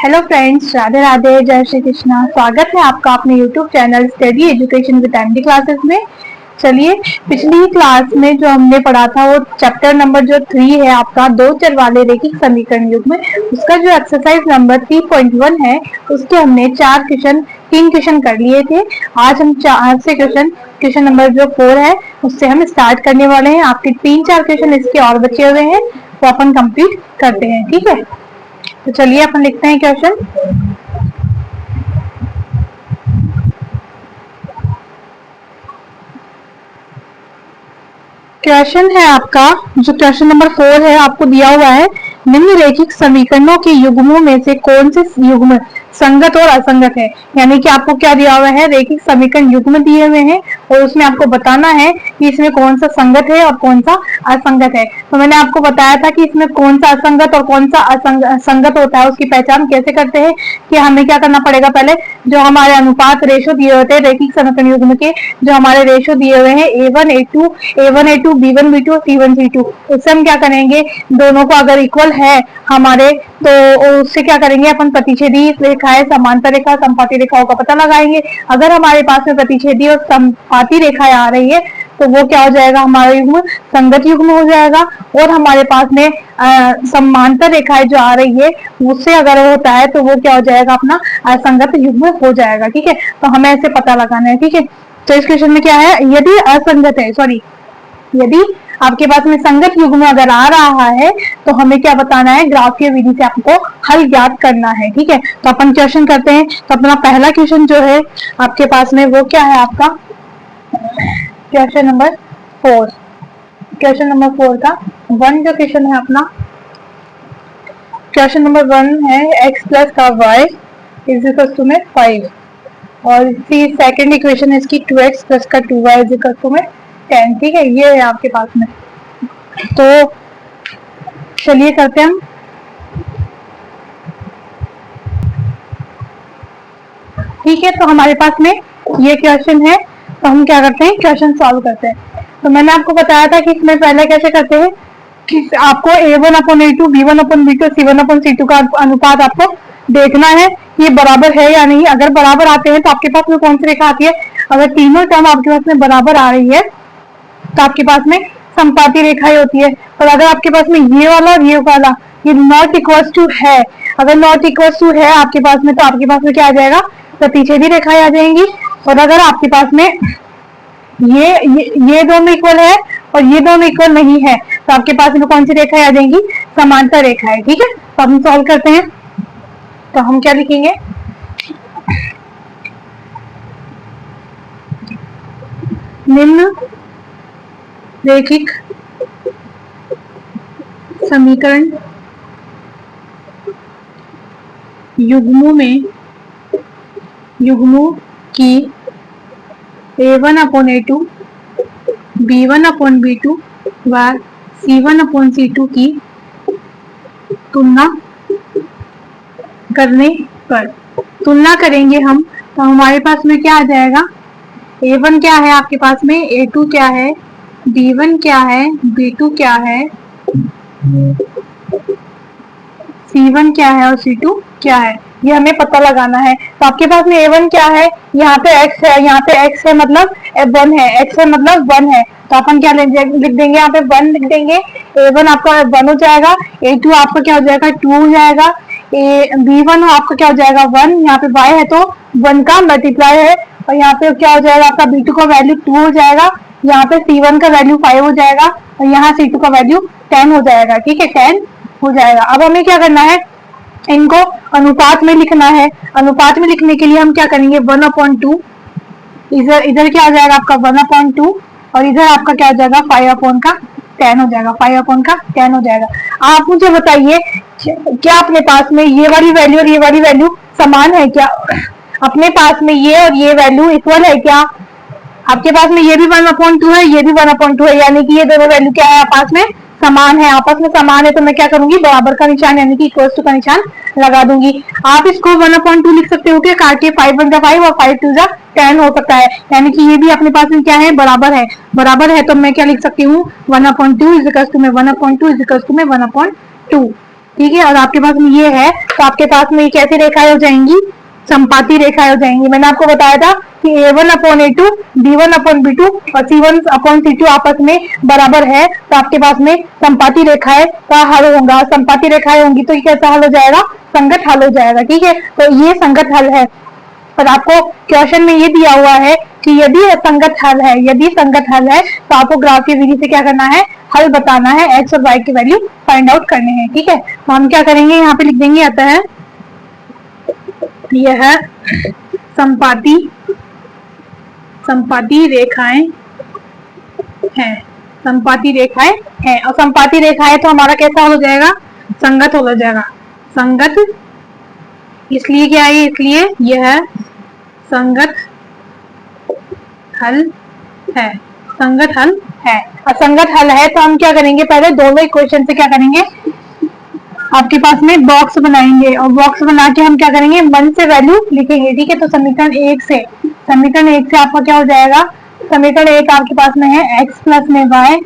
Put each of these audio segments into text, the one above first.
Hello friends, Radhe Radhe, जय श्री कृष्णा। स्वागत है आपका अपने YouTube channel study education with MD classes में। चलिए, पिछली क्लास में जो हमने पढ़ा था वो चैप्टर नंबर जो 3 है आपका, दो चर वाले रैखिक समीकरण युग्म, उसका जो एक्सरसाइज नंबर 3.1 है उसके हमने 3 क्वेश्चन कर लिए थे। आज हम 4 से क्वेश्चन नंबर जो 4 है उससे हम स्टार्ट करने वाले हैं। आपके 3-4 क्वेश्चन इसके और बचे हुए हैं, वो अपन कंप्लीट करते हैं। ठीक है, तो चलिए अपन लिखते हैं क्वेश्चन। क्वेश्चन है आपका जो क्वेश्चन नंबर 4 है, आपको दिया हुआ है निम्न रैखिक समीकरणों के युग्मों में से कौन से युग्म संगत और असंगत है। यानी कि आपको क्या दिया हुआ है, रैखिक समीकरण युग्म दिए हुए हैं और उसमें आपको बताना है कि इसमें कौन सा संगत है और कौन सा असंगत है। तो मैंने आपको बताया था कि इसमें कौन सा असंगत और कौन सा संगत होता है, उसकी पहचान कैसे करते हैं कि हमें क्या करना पड़ेगा। पहले जो हमारे अनुपात रेशो दिए होते हैं रैखिक समीकरण युग्म के, जो हमारे रेशो दिए हुए हैं A1 A2 B1 B2 C1 C2, उससे हम क्या करेंगे, दोनों को अगर इक्वल है हमारे तो उससे क्या करेंगे अपन, प्रतिच्छेदी रेखाएं, समांतर रेखा, संपाती रेखाओं का पता लगाएंगे। अगर हमारे पास में प्रतिच्छेदी और संपाती रेखाएं आ रही है तो वो क्या हो जाएगा, हमारा युग्म संगत युग्म हो जाएगा। और हमारे पास में समांतर रेखाएं जो आ रही है उससे अगर होता है तो वो क्या हो जाएगा, अपना असंगत युग्म हो जाएगा। ठीक है, तो हमें ऐसे पता लगाना है। ठीक है, तो इस क्वेश्चन में क्या है, यदि असंगत है, सॉरी, यदि आपके पास में संगत युग्म अगर आ रहा है तो हमें क्या बताना है, ग्राफीय विधि से आपको हल ज्ञात करना है। ठीक है, तो अपन क्वेश्चन करते हैं। तो अपना पहला क्वेश्चन जो है आपके पास में वो क्या है, आपका क्वेश्चन नंबर 4। क्वेश्चन नंबर 4 का 1 जो क्वेश्चन है अपना, क्वेश्चन नंबर 1 है x प्लस का y इज इक्वल टू में 5 और इसकी सेकेंड इक्वेशन है इसकी 2x प्लस का 2y इज इक्वल टू में 10। ठीक है, ये है आपके पास में। तो चलिए करते हैं हम। ठीक है, तो हमारे पास में ये क्वेश्चन है, तो हम क्या करते हैं, क्वेश्चन सॉल्व करते हैं। तो मैंने आपको बताया था कि इसमें पहले कैसे करते हैं कि आपको A1/A2 B1/B2 C1/C2 का अनुपात आपको देखना है ये बराबर है या नहीं। अगर बराबर आते हैं तो आपके पास में कौन सी रेखा आती है, अगर तीनों टर्म आपके पास में बराबर आ रही है तो आपके पास में संपाती रेखाएं होती है। और अगर आपके पास में ये वाला और ये वाला ये नॉट इक्वल टू है, अगर नॉट इक्वल टू है आपके पास में तो आपके पास में क्या आ जाएगा, प्रतिच्छेदी रेखाएं आ जाएंगी। और अगर आपके पास में ये दोनों इक्वल है और ये दोनों इक्वल नहीं है तो आपके पास में कौन सी रेखाएं आ जाएंगी, समांतर रेखाएं। ठीक है, तो हम सॉल्व करते हैं। तो हम क्या लिखेंगे, निम्न रैखिक समीकरण युग्मों की A1/A2 B1/B2 व C1/C2 की तुलना करने पर, तुलना करेंगे हम तो हमारे पास में क्या आ जाएगा, A1 क्या है आपके पास में, A2 क्या है, B1 क्या है, B2 क्या है, C1 क्या है और C2 क्या है, ये हमें पता लगाना है। तो आपके पास में A1 क्या है, यहाँ पे x है, यहाँ पे x है मतलब 1 है, x है मतलब 1 है, तो अपन क्या लिख देंगे, यहाँ पे 1 लिख देंगे। A1 आपका 1 हो जाएगा, A2 आपका क्या हो जाएगा, 2 हो जाएगा, B1 आपका क्या हो जाएगा 1, यहाँ पे y है तो 1 का मल्टीप्लाई है, और यहाँ पे क्या हो जाएगा आपका B2 का वैल्यू 2 हो जाएगा, यहाँ पे C1 का वैल्यू 5 हो जाएगा और यहाँ C2 का वैल्यू 10 हो जाएगा। ठीक है, 10 हो जाएगा। अब हमें क्या करना है, इनको अनुपात में लिखना है। अनुपात में लिखने के लिए हम क्या करेंगे, 1/2, इधर क्या आ जाएगा आपका 1/2 और इधर आपका क्या हो जाएगा 5/10 हो जाएगा, 5/10 हो जाएगा। आप मुझे बताइए क्या अपने पास में ये वाली वैल्यू और ये वाली वैल्यू समान है क्या, अपने पास में ये और ये वैल्यू इक्वल है क्या, आपके पास में ये भी 1/2 है, ये भी 1/2 है, यानी कि ये दोनों वैल्यू क्या है, आपस में समान है। आपस में समान है तो मैं क्या करूंगी, बराबर का निशान यानी कि इक्वल टू का निशान लगा दूंगी। आप इसको 1/2 लिख सकते हो क्या, काटिए 5 1 5 और 5 2 10 हो सकता है, यानी कि ये भी अपने पास में क्या है, बराबर है। बराबर है तो मैं क्या लिख सकती हूँ, 1/2 इज इक्वल टू में 1/2 इज इक्वल टू में 1/2। ठीक है, और आपके पास में ये है तो आपके पास में ये कैसी रेखाएं हो जाएंगी, संपाती रेखाएं हो जाएंगी। मैंने आपको बताया था कि A1/A2, B1/B2 और C1/C2 आपस में बराबर है, तो आपके पास में संपाती रेखाएं का हल होगा। संपाती रेखाएं होंगी तो ये कैसा हल हो जाएगा, संगत हल हो जाएगा। ठीक है, तो ये संगत हल है। और आपको क्वेश्चन में ये दिया हुआ है कि यदि संगत हल है, यदि संगत हल है तो आपको ग्राफ की विधि से क्या करना है, हल बताना है, एक्स और वाई की वैल्यू फाइंड आउट करने हैं। ठीक है, तो हम क्या करेंगे, यहाँ पे लिख देंगे, आता है यह संपाती रेखाएं हैं, संपाती रेखाएं हैं। और संपाती रेखाएं तो हमारा कैसा हो जाएगा, संगत हो जाएगा। संगत इसलिए क्या है, इसलिए यह संगत हल है, संगत हल है। असंगत हल है तो हम क्या करेंगे, पहले दोनों इक्वेशन से क्या करेंगे, आपके पास में बॉक्स बनाएंगे और बॉक्स बना के हम क्या करेंगे, मन से वैल्यू लिखेंगे। ठीक है, तो समीकरण एक से आपका क्या हो जाएगा, समीकरण एक आपके पास में है x प्लस में y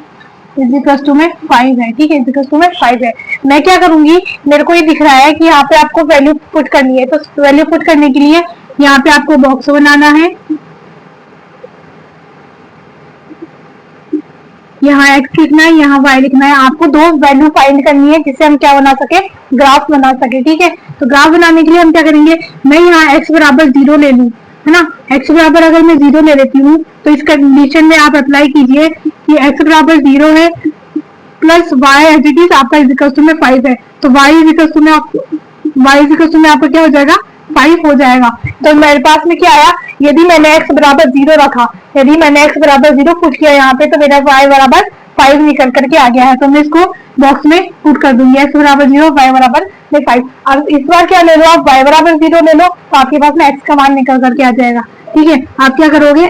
इजिकल्स टू में 5 है। ठीक है, इजिकल्स टू में 5 है। मैं क्या करूंगी, मेरे को ये दिख रहा है कि यहाँ पे आपको वैल्यू पुट करनी है, तो वैल्यू पुट करने के लिए यहाँ पे आपको बॉक्स बनाना है, यहाँ x लिखना है, यहाँ y लिखना है। आपको दो वैल्यू फाइंड करनी है जिससे हम क्या बना सके, ग्राफ बना सके। ठीक है, तो ग्राफ बनाने के लिए हम क्या करेंगे, मैं यहाँ x बराबर 0 ले लूं, है ना। x बराबर अगर मैं 0 ले लेती हूँ तो इस कंडीशन में आप अप्लाई कीजिए कि x बराबर 0 है plus y as it is आपका इजिकल्स टू में 5 है, तो y इजिकल्स टू में आपका क्या हो जाएगा, 5 हो जाएगा। तो मेरे पास में क्या आया, यदि मैंने x बराबर 0 रखा, यदि मैंने x बराबर 0 पुट किया यहाँ पे, तो मेरा y बराबर 5 निकल करके आ गया है। तो मैं इसको बॉक्स में पुट कर दूंगी, x बराबर 0, y बराबर 5। अब इस बार क्या ले लो आप, y बराबर 0 ले लो, तो आपके पास में x का मान निकल करके आ जाएगा। ठीक है, आप क्या करोगे,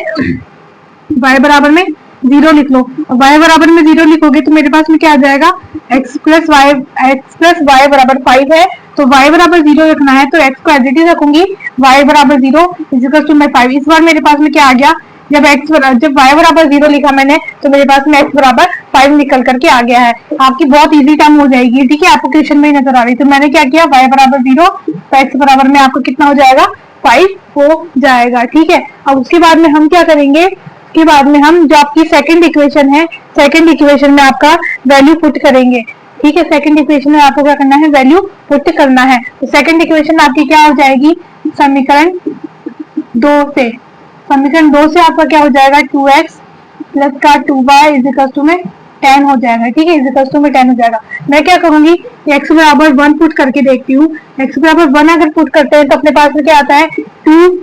y बराबर में 0 लिख लो, y बराबर में 0 लिखोगे तो मेरे पास में क्या आ जाएगा, x प्लस y बराबर 5 है, तो y बराबर 0 रखना है, तो x को एज इट इज रखूंगी, y बराबर 0 इजिकल्स टू में 5। इस बार मेरे पास में क्या आ गया, जब y बराबर 0 लिखा मैंने तो मेरे पास में x बराबर 5 निकल करके आ गया है। आपकी बहुत इजी टर्म हो जाएगी। ठीक है, आपको क्वेश्चन में ही नजर आ रही, तो मैंने क्या किया, y बराबर 0 तो x बराबर में आपको कितना हो जाएगा, 5 हो जाएगा। ठीक है, अब उसके बाद में हम क्या करेंगे, के बाद में हम जो आपकी सेकंड इक्वेशन है, सेकंड इक्वेशन में आपका वैल्यू पुट करेंगे। ठीक है, सेकंड इक्वेशन में आपको क्या करना है, वैल्यू पुट करना है। तो सेकंड इक्वेशन आपकी क्या हो जाएगी, समीकरण 2 से, समीकरण 2 से आपका क्या हो जाएगा, 2x प्लस का 2y इजिकल्स टू में 10 हो जाएगा। ठीक है, इजिकल्स टू में 10 हो जाएगा। मैं क्या करूंगी, x बराबर 1 पुट करके देखती हूँ। x बराबर 1 अगर पुट करते हैं तो अपने पास में क्या आता है, 2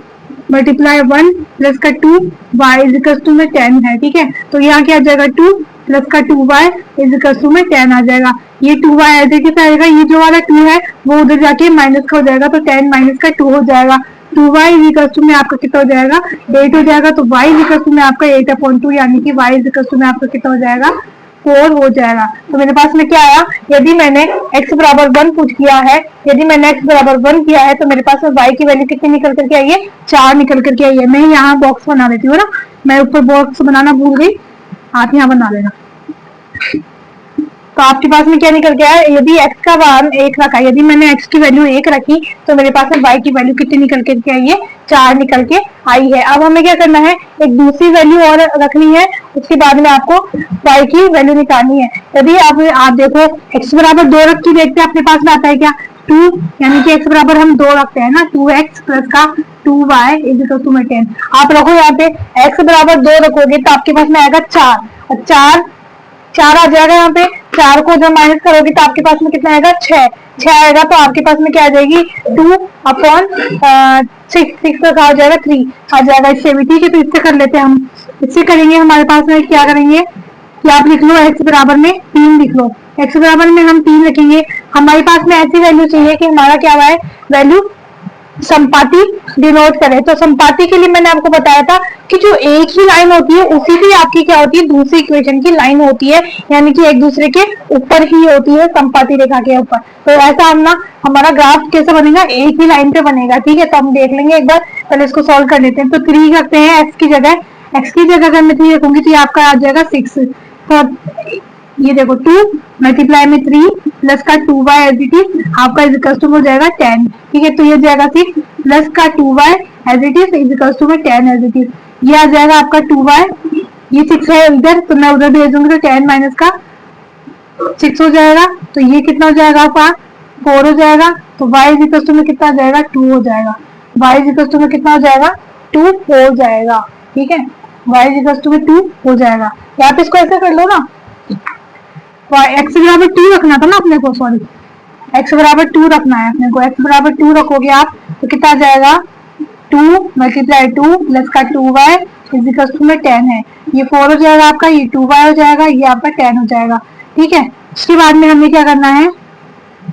मल्टीप्लाई 1 प्लस का 2 y इजिकल्स टू में 10 है। ठीक है, तो यहाँ क्या आ जाएगा, 2 प्लस का 2y इजिकल्स टू में 10 आ जाएगा। ये 2y ऐसे कैसे आएगा, ये जो वाला 2 है वो उधर जाके माइनस का हो जाएगा, तो 10 माइनस का 2 हो जाएगा। 2y इजिकल्स टू में आपका कितना हो जाएगा, 8 हो जाएगा। तो y इजिकल्स टू में आपका 8/2 यानी कि y इजिकल्स टू में आपका कितना हो जाएगा, 4 हो जाएगा। तो मेरे पास में क्या आया, यदि मैंने x बराबर 1 पुट किया है, यदि मैंने x बराबर 1 किया है तो मेरे पास में y की वैल्यू कितनी निकल करके आई है, 4 निकल करके आई है। मैं यहाँ बॉक्स बना देती हूँ ना, मैं ऊपर बॉक्स बनाना भूल गई, आप यहाँ बना लेना। तो आपके पास में क्या निकल गया है, यदि x का मान 1 रखा, यदि मैंने x की वैल्यू 1 रखी तो मेरे पास में y की वैल्यू कितनी निकल के आई है, 4 निकल के आई है। अब हमें क्या करना है, एक दूसरी वैल्यू और रखनी है, उसके बाद में आपको y की वैल्यू निकालनी है। यदि आप देखो x बराबर 2 रख के देखते हैं, अपने पास में आता है क्या, 2, यानी कि x बराबर हम 2 रखते हैं ना, 2x प्लस का 2y इजिकल टू में 10। आप रखो यहाँ पे x बराबर 2 रखोगे तो आपके पास में आएगा 4, और 4 आ जाएगा। यहाँ पे 4 को जब माइनस करोगे तो आपके पास में कितना आएगा, 6 आएगा। तो आपके पास में क्या आ जाएगी, 2/6 का क्या हो जाएगा, 3 आ जाएगा इससे भी। ठीक है, तो इससे कर लेते हैं हम, इससे करेंगे। हमारे पास में क्या करेंगे कि आप लिख लो x बराबर में 3 लिख लो, x बराबर में हम 3 रखेंगे। हमारे पास में ऐसी वैल्यू चाहिए कि हमारा क्या हुआ है, वैल्यू संपाती डिनोट करे। तो संपाती के लिए मैंने आपको बताया था कि जो एक ही लाइन होती है उसी भी आपकी क्या होती है, दूसरी इक्वेशन की लाइन होती है, यानी कि एक दूसरे के ऊपर ही होती है, संपाती रेखा के ऊपर। तो ऐसा हम ना, हमारा ग्राफ कैसे बनेगा, एक ही लाइन पे बनेगा। ठीक है, तो हम देख लेंगे एक बार, पहले इसको सॉल्व कर लेते हैं। तो 3 रखते हैं x की जगह, अगर मैं 3 रखूंगी तो ये आपका आ जाएगा 6। तो ये देखो 2 मल्टीप्लाई में 3 प्लस का 2y एज इट इज आपका इज इक्वल टू हो जाएगा 10। ठीक है, तो ये जाएगा 6 प्लस का 2y as it is equal to 10 as it is. ये आ जाएगा आपका 2y, ये 6 है इधर तो मैं उधर भेज दूंगी तो 10 माइनस का 6 हो जाएगा। तो ये कितना हो जाएगा आपका 4 हो जाएगा। तो y इज इक्वल टू में कितना आ जाएगा 2 हो जाएगा। y इज इक्वल टू में कितना हो जाएगा 2 हो जाएगा। ठीक है, y इज इक्वल टू में 2 हो जाएगा। या आप इसको ऐसे कर लो ना, x बराबर 2 रखना था ना अपने को, सॉरी x बराबर 2 रखना है अपने को। x बराबर 2 रखोगे आप तो कितना आ जाएगा 2 मल्टीप्लाई 2 प्लस का 2y इज इक्वल टू में 10 है। ये 4 हो जाएगा आपका, ये 2y हो जाएगा, ये आपका 10 हो जाएगा। ठीक है, उसके बाद में हमें क्या करना है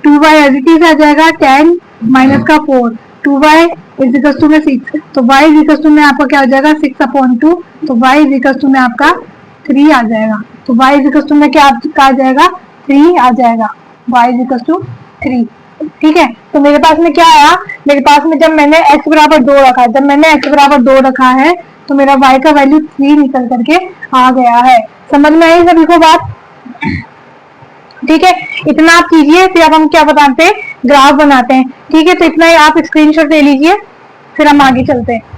2y एज इट इज आ जाएगा 10 माइनस का 4, 2y इज इक्वल टू में 6। तो y इज इक्वल टू में आपका क्या हो जाएगा 6/2। तो y इज इक्वल टू में आपका 3 आ जाएगा। तो y इज इक्वल टू में क्या आ जाएगा 3 आ जाएगा। y is equal to 3। ठीक है, तो मेरे पास में क्या आया, मेरे पास में जब मैंने x बराबर 2 रखा, जब मैंने x बराबर 2 रखा है तो मेरा y का वैल्यू 3 निकल करके आ गया है। समझ में आई सभी को बात? ठीक है, इतना आप कीजिए, फिर अब हम क्या बताते हैं ग्राफ बनाते हैं। ठीक है, तो इतना ही आप स्क्रीनशॉट ले लीजिए, फिर हम आगे चलते हैं।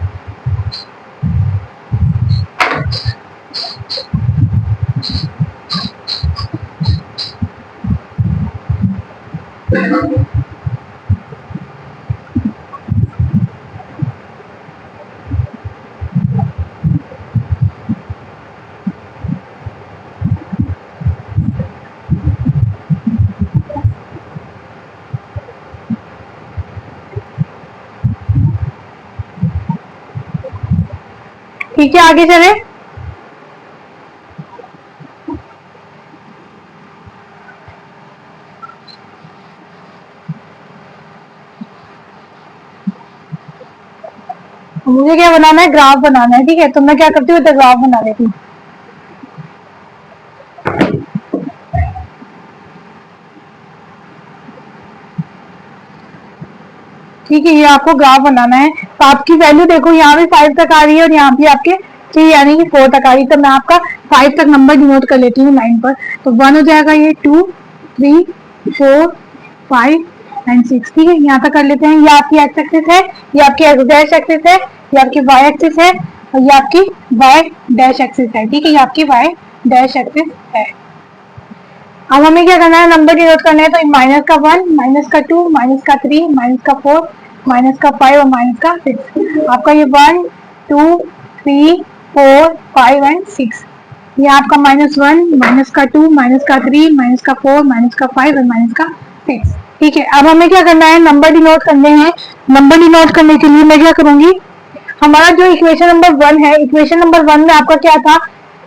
ठीक है, आगे चले। मुझे क्या बनाना है, ग्राफ बनाना है। ठीक है, तो मैं क्या करती हूँ ग्राफ बना लेती हूँ। ठीक है, ये आपको ग्राफ बनाना है। तो आपकी वैल्यू देखो यहाँ भी 5 तक आ रही है और यहाँ भी आपके 3 यानी कि 4 तक आ रही है। तो मैं आपका 5 तक नंबर डिनोट कर लेती हूँ लाइन पर। तो 1 हो जाएगा, ये 2 3 4 5 एंड 6। ठीक है, यहाँ तक कर लेते हैं। ये आपकी एक्स एक्सिस है, ये आपकी एक्स डैश एक्सिस है, ये आपकी वाई एक्सिस है और ये आपकी वाई डैश एक्सिस है। ठीक है, ये आपकी वाई डैश एक्सिस है। अब हमें क्या करना है, नंबर डिनोट करना है। तो माइनस का 1, माइनस का 2, माइनस का 3, माइनस का 4, माइनस का 5 और माइनस का 6। आपका ये 1 2 3 4 5 एंड 6। ये आपका -1, माइनस का 2, माइनस का 3, माइनस का 4, माइनस का 5 और माइनस का 6। ठीक है, अब हमें क्या करना है, नंबर डिनोट करने हैं। नंबर डिनोट करने के लिए मैं क्या करूंगी, हमारा जो इक्वेशन नंबर 1 है, इक्वेशन नंबर 1 में आपका क्या था,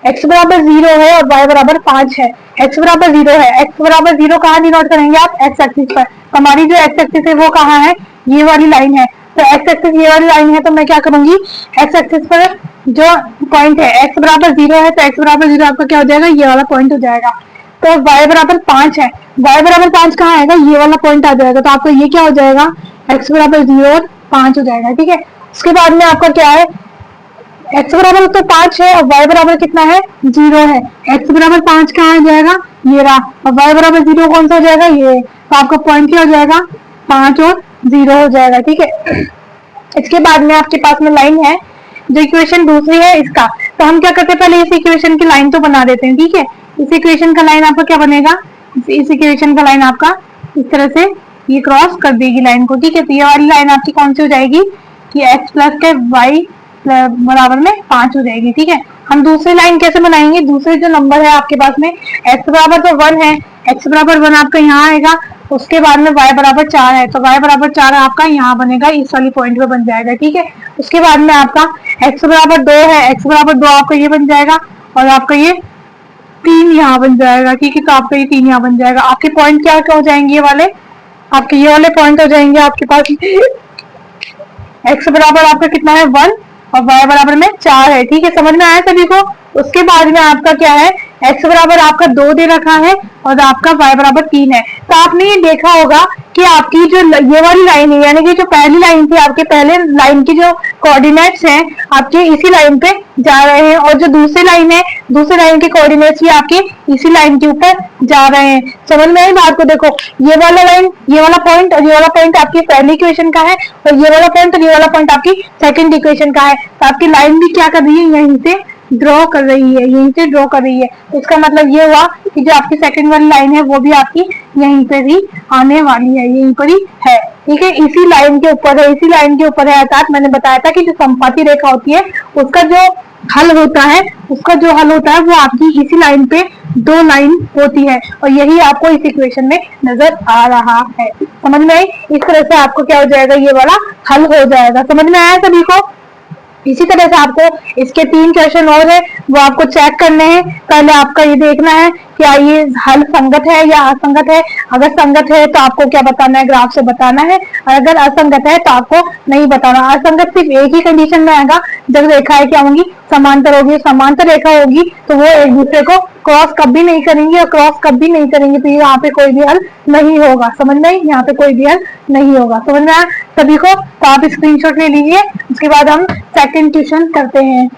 x बराबर 0 है और y बराबर 5 है। x बराबर 0 है, x बराबर 0 कहाँ डिनोट करेंगे आप, x एक्सिस पर। हमारी जो x एक्सिस है वो कहाँ है, ये वाली लाइन है। तो x एक्सिस ये वाली लाइन है, तो मैं क्या करूंगी x एक्सिस पर जो पॉइंट है x बराबर 0 है, तो x बराबर 0 आपका क्या हो जाएगा, ये वाला पॉइंट हो जाएगा। तो y बराबर 5 है, y बराबर 5 कहाँ आएगा, ये वाला पॉइंट आ जाएगा। तो आपका ये क्या हो जाएगा, x बराबर 0 और 5 हो जाएगा। ठीक है, उसके बाद में आपका क्या है, x बराबर तो 5 है और y बराबर कितना है 0 है। x बराबर 5 कहाँ आ जाएगा, ये रहा, और y बराबर 0 कौन सा हो जाएगा, ये। तो आपका पॉइंट क्या हो जाएगा 5 और 0 हो जाएगा। ठीक है, इसके बाद में आपके पास में लाइन है, जो इक्वेशन दूसरी है इसका। तो हम क्या करते हैं, पहले इस इक्वेशन की लाइन तो बना देते हैं। ठीक है, इस इक्वेशन का लाइन आपका क्या बनेगा, इस इक्वेशन का लाइन आपका इस तरह से ये क्रॉस कर देगी लाइन को। ठीक है, तो ये वाली लाइन आपकी कौन सी हो जाएगी, कि x प्लस के y बराबर में 5 हो जाएगी। ठीक है, हम दूसरी लाइन कैसे बनाएंगे, दूसरे जो नंबर है आपके पास में x बराबर तो 1 है, x बराबर 1 आपका यहाँ आएगा। उसके बाद में y बराबर 4 है, तो y बराबर 4 आपका यहाँ बनेगा, इस वाली पॉइंट पे बन जाएगा। ठीक है, उसके बाद में आपका x बराबर 2 है, x बराबर 2 आपका ये बन जाएगा और आपका ये 3 यहाँ बन जाएगा। ठीक है, तो आपका ये 3 यहाँ बन जाएगा। आपके पॉइंट क्या क्या हो जाएंगे, ये वाले आपके ये वाले पॉइंट हो जाएंगे आपके पास। x बराबर आपका कितना है 1 और y बराबर में 4 है। ठीक है, समझ में आया सभी को। उसके बाद में आपका क्या है, x बराबर आपका 2 दे रखा है और आपका y बराबर 3 है। तो आपने ये देखा होगा कि आपकी जो ये वाली लाइन है, यानी कि जो पहली लाइन थी, आपके पहले लाइन की जो कोऑर्डिनेट्स हैं आपके इसी लाइन पे जा रहे हैं, और जो दूसरी लाइन है, दूसरी लाइन के कोऑर्डिनेट्स भी आपके इसी लाइन के ऊपर जा रहे हैं। समझ में आई बात को? देखो, ये वाला लाइन, ये वाला पॉइंट और ये वाला पॉइंट आपकी पहली इक्वेशन का है, और ये वाला पॉइंट और ये वाला पॉइंट आपकी सेकंड इक्वेशन का है। तो आपकी लाइन भी क्या कर रही है, यहीं से ड्रॉ कर रही है, यहीं से ड्रॉ कर रही है। तो इसका मतलब ये हुआ कि जो आपकी सेकंड वाली लाइन है वो भी आपकी यहीं पर ही आने वाली है, यहीं पर ही है। ठीक है, इसी लाइन के ऊपर है, इसी लाइन के ऊपर है। अर्थात मैंने बताया था कि जो संपाती रेखा होती है उसका जो हल होता है, उसका जो हल होता है वो आपकी इसी लाइन पे 2 लाइन होती है, और यही आपको इस इक्वेशन में नजर आ रहा है। समझ में आई? इस तरह से आपको क्या हो जाएगा, ये वाला हल हो जाएगा। समझ में आया सभी को? इसी तरह से आपको इसके 3 क्वेश्चन और है, वो आपको चेक करने हैं। पहले आपका ये देखना है क्या ये हल संगत है या असंगत है। अगर संगत है तो आपको क्या बताना है, ग्राफ से बताना है। अगर असंगत है तो आपको नहीं बताना। असंगत सिर्फ एक ही कंडीशन में आएगा, जब रेखाएं क्या होंगी, समांतर होगी। समांतर रेखा होगी तो वो एक दूसरे को क्रॉस कभी नहीं करेंगे, और क्रॉस कभी नहीं करेंगे तो यहाँ पे कोई भी हल नहीं होगा। समझ में? यहाँ पे कोई भी हल नहीं होगा। समझ में आया सभी को? तो आप स्क्रीनशॉट ले लीजिए, उसके बाद हम सेकंड क्वेश्चन करते हैं।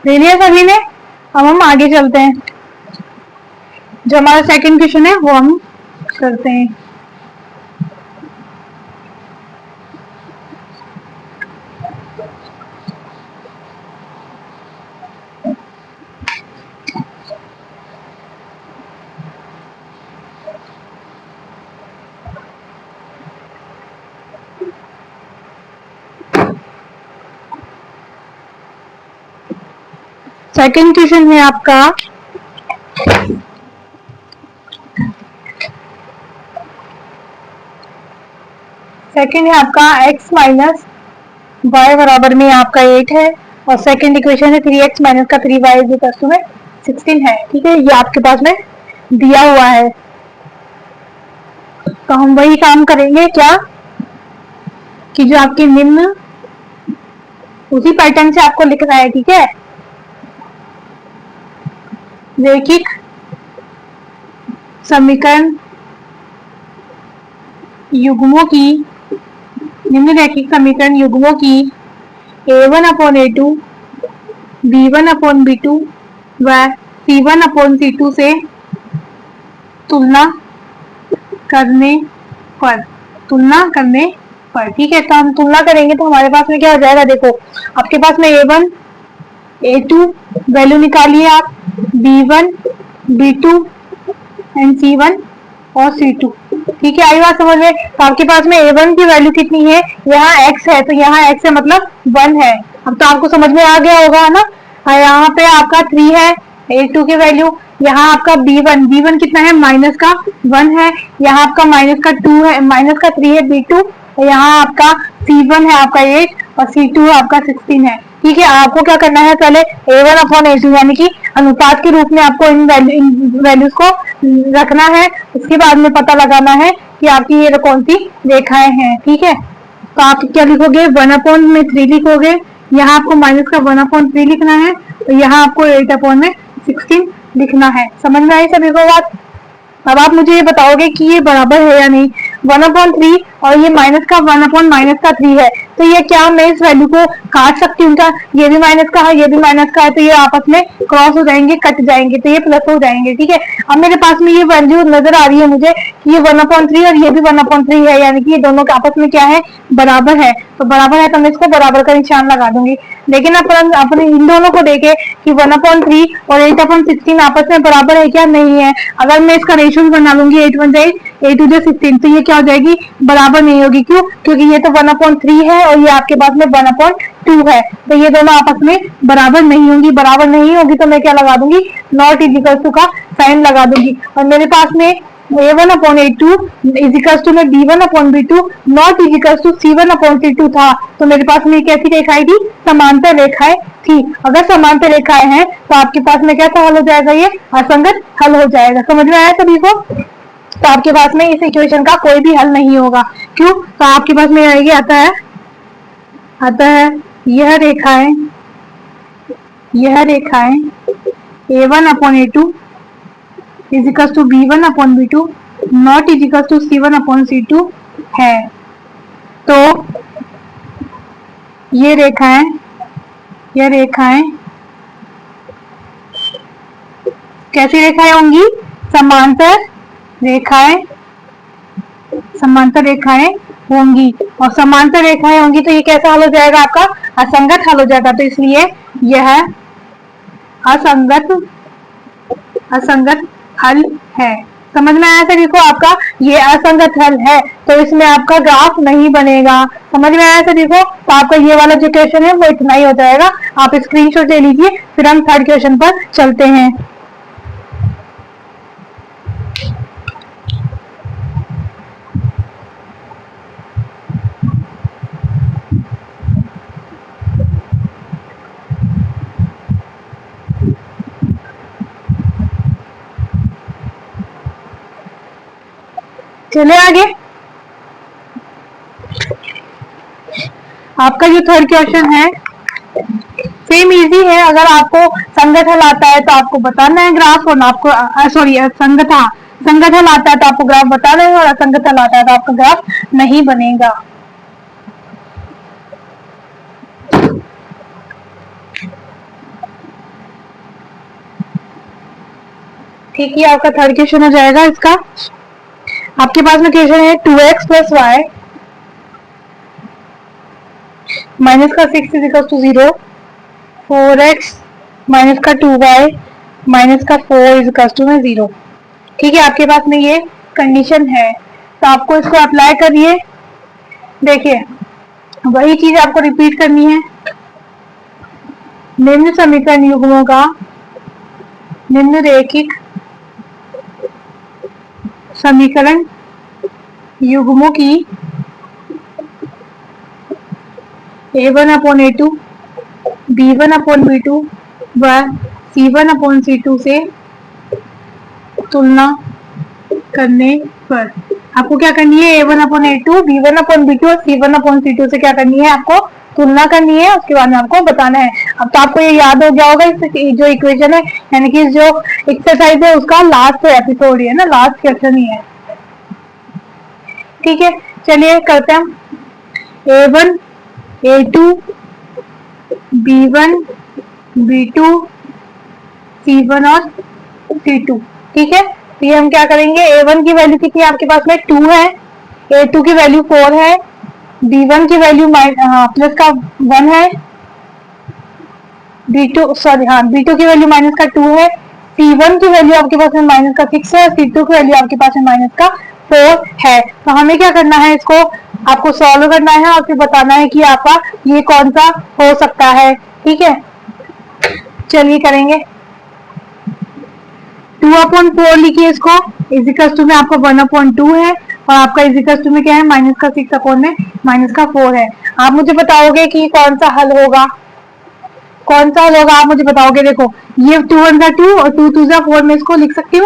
ले लिया सभी ने? अब हम आगे चलते हैं, जो हमारा सेकंड क्वेश्चन है वो हम करते हैं। सेकंड क्वेश्चन है आपका सेकंड है आपका x माइनस वाई बराबर में आपका 8 है, और सेकंड इक्वेशन है 3x माइनस का 3y इज इक्वल टू 16 है। ठीक है, ये आपके पास में दिया हुआ है। तो हम वही काम करेंगे क्या कि जो आपकी निम्न, उसी पैटर्न से आपको लिखना है। ठीक है, रैखिक समीकरण युग्मों की, निम्न रैखिक समीकरण युग्मों की a1/a2, b1/b2 व c1/c2 से तुलना करने पर। ठीक है, तो हम तुलना करेंगे तो हमारे पास में क्या हो जाएगा, देखो आपके पास में a1 a2 वैल्यू निकालिए आप, b1 b2 एंड c1 और c2। ठीक है, आई बात समझ में? तो आपके पास में a1 की वैल्यू कितनी है, यहाँ x है, तो यहाँ x है मतलब 1 है। अब तो आपको समझ में आ गया होगा ना। यहाँ पे आपका 3 है a2 की वैल्यू, यहाँ आपका b1 कितना है, माइनस का 1 है, यहाँ आपका माइनस का 2 है, माइनस का 3 है b2, और यहाँ आपका c1 है आपका 8 और c2 आपका 16 है। ठीक है, आपको क्या करना है, पहले a1/a2 यानी कि अनुपात के रूप में आपको इन वैल्यूज को रखना है। उसके बाद में पता लगाना है कि आपकी ये कौन सी रेखाएं हैं। ठीक है, तो आप क्या लिखोगे, 1/3 लिखोगे, यहाँ आपको माइनस का 1/3 लिखना है, तो यहाँ आपको 8/16 लिखना है। समझ में आई सभी को बात? अब आप मुझे ये बताओगे कि ये बराबर है या नहीं। 1/3 और ये माइनस का 1/3 है, तो ये क्या मैं इस वैल्यू को काट सकती हूँ क्या? ये भी माइनस का है, ये भी माइनस का है, तो ये आपस में क्रॉस हो जाएंगे, कट जाएंगे, तो ये प्लस हो जाएंगे। ठीक है, अब मेरे पास में ये वैल्यू नजर आ रही है मुझे कि ये 1/3 और ये भी 1/3 है, यानी कि ये दोनों के आपस में क्या है, बराबर है। तो बराबर है तो मैं इसको बराबर का निशान लगा दूंगी। लेकिन अपने इन दोनों को देखे कि 1/3 और 8/16 आपस में बराबर है क्या, नहीं है। अगर मैं इसका रेशियो बना लूंगी 8 1 8 8 2 16, तो ये क्या हो जाएगी, बराबर नहीं होगी। क्यों? क्योंकि ये तो 1/3 है और ये आपके पास में 1/2 है, तो ये दोनों आपस में बराबर नहीं होंगी। बराबर नहीं होगी तो मैं क्या लगा दूंगी, नॉट इक्वल टू का साइन लगा दूंगी। और मेरे पास में A1/A2 इजिकल्स टू में B1/B2 not equals to C1/C2 था, तो मेरे पास में कैसी रेखाएं थी? समांतर रेखाएं थी। अगर समांतर रेखाएं हैं तो आपके पास में कैसा हल हो जाएगा? ये असंगत हल हो जाएगा। समझ में आया सभी को? तो आपके पास में इस इक्वेशन का कोई भी हल नहीं होगा। क्यों? तो आपके पास में आएगी आता है यह रेखाएं A1/A2 equals to B1/B2 not equals to C1/C2 है। तो ये रेखाएं कैसी रेखाएं होंगी? समांतर रेखाएं होंगी, और समांतर रेखाएं होंगी तो ये कैसा हल हो जाएगा? आपका असंगत हल हो जाएगा। तो इसलिए यह असंगत हल है। समझ में आया सभी को? आपका ये असंगत हल है, तो इसमें आपका ग्राफ नहीं बनेगा। समझ में आया सभी को? तो आपका ये वाला जो क्वेश्चन है वो इतना ही हो जाएगा। आप स्क्रीनशॉट ले लीजिए, फिर हम थर्ड क्वेश्चन पर चलते हैं। चले आगे। आपका जो थर्ड क्वेश्चन है सेम इजी है। अगर आपको संगत हल आता है तो आपको बताना है ग्राफ, और आपको संगत हल आता है तो आपको ग्राफ बताना है, और असंगत हल आता है तो आपका ग्राफ नहीं बनेगा। ठीक है, आपका थर्ड क्वेश्चन हो जाएगा। इसका आपके पास में क्वेश्चन है 2x + y माइनस का 6 = 0, 4x माइनस का 2y माइनस का 4 = 0। ठीक है, आपके पास में ये कंडीशन है, तो आपको इसको अप्लाई करिए। देखिए, वही चीज आपको रिपीट करनी है। निम्न समीकरण युग्मों का निम्न रेखिक समीकरण युग्मों की A1/A2 B1/B2 व C1/C2 से तुलना करने पर आपको क्या करनी है? A1/A2 B1/B2 और C1/C2 से क्या करनी है? आपको तुलना करनी है, उसके बाद में आपको बताना है। अब तो आपको ये याद हो गया होगा, इस जो इक्वेशन है यानी कि जो एक्सरसाइज है उसका लास्ट एपिसोड ही है ना, लास्ट क्वेश्चन ही है। ठीक है, चलिए करते हैं हम। A1/A2 B1/B2 C1 और C2। ठीक है, तो ये हम क्या करेंगे? A1 की वैल्यू कितनी है आपके पास में? 2 है, A2 की वैल्यू 4 है, B1 की वैल्यू प्लस का 1 है, B2 की वैल्यू माइनस का 2 है, C1 की वैल्यू आपके पास में माइनस का 6 है, C2 की वैल्यू आपके पास में माइनस का 4 है। तो हमें क्या करना है? इसको आपको सॉल्व करना है और फिर बताना है कि आपका ये कौन सा हो सकता है। ठीक है, चलिए करेंगे। 2/4 लिखिए इसको, इजिकल्स टू में आपको 1/2 है, और आपका इजिकल्स टू में क्या है? माइनस का 6 में माइनस का 4 है। आप मुझे बताओगे कि कौन सा हल होगा? आप मुझे बताओगे। देखो, ये 2 1 जा 2 और 2 2 जा 4 में इसको लिख सकती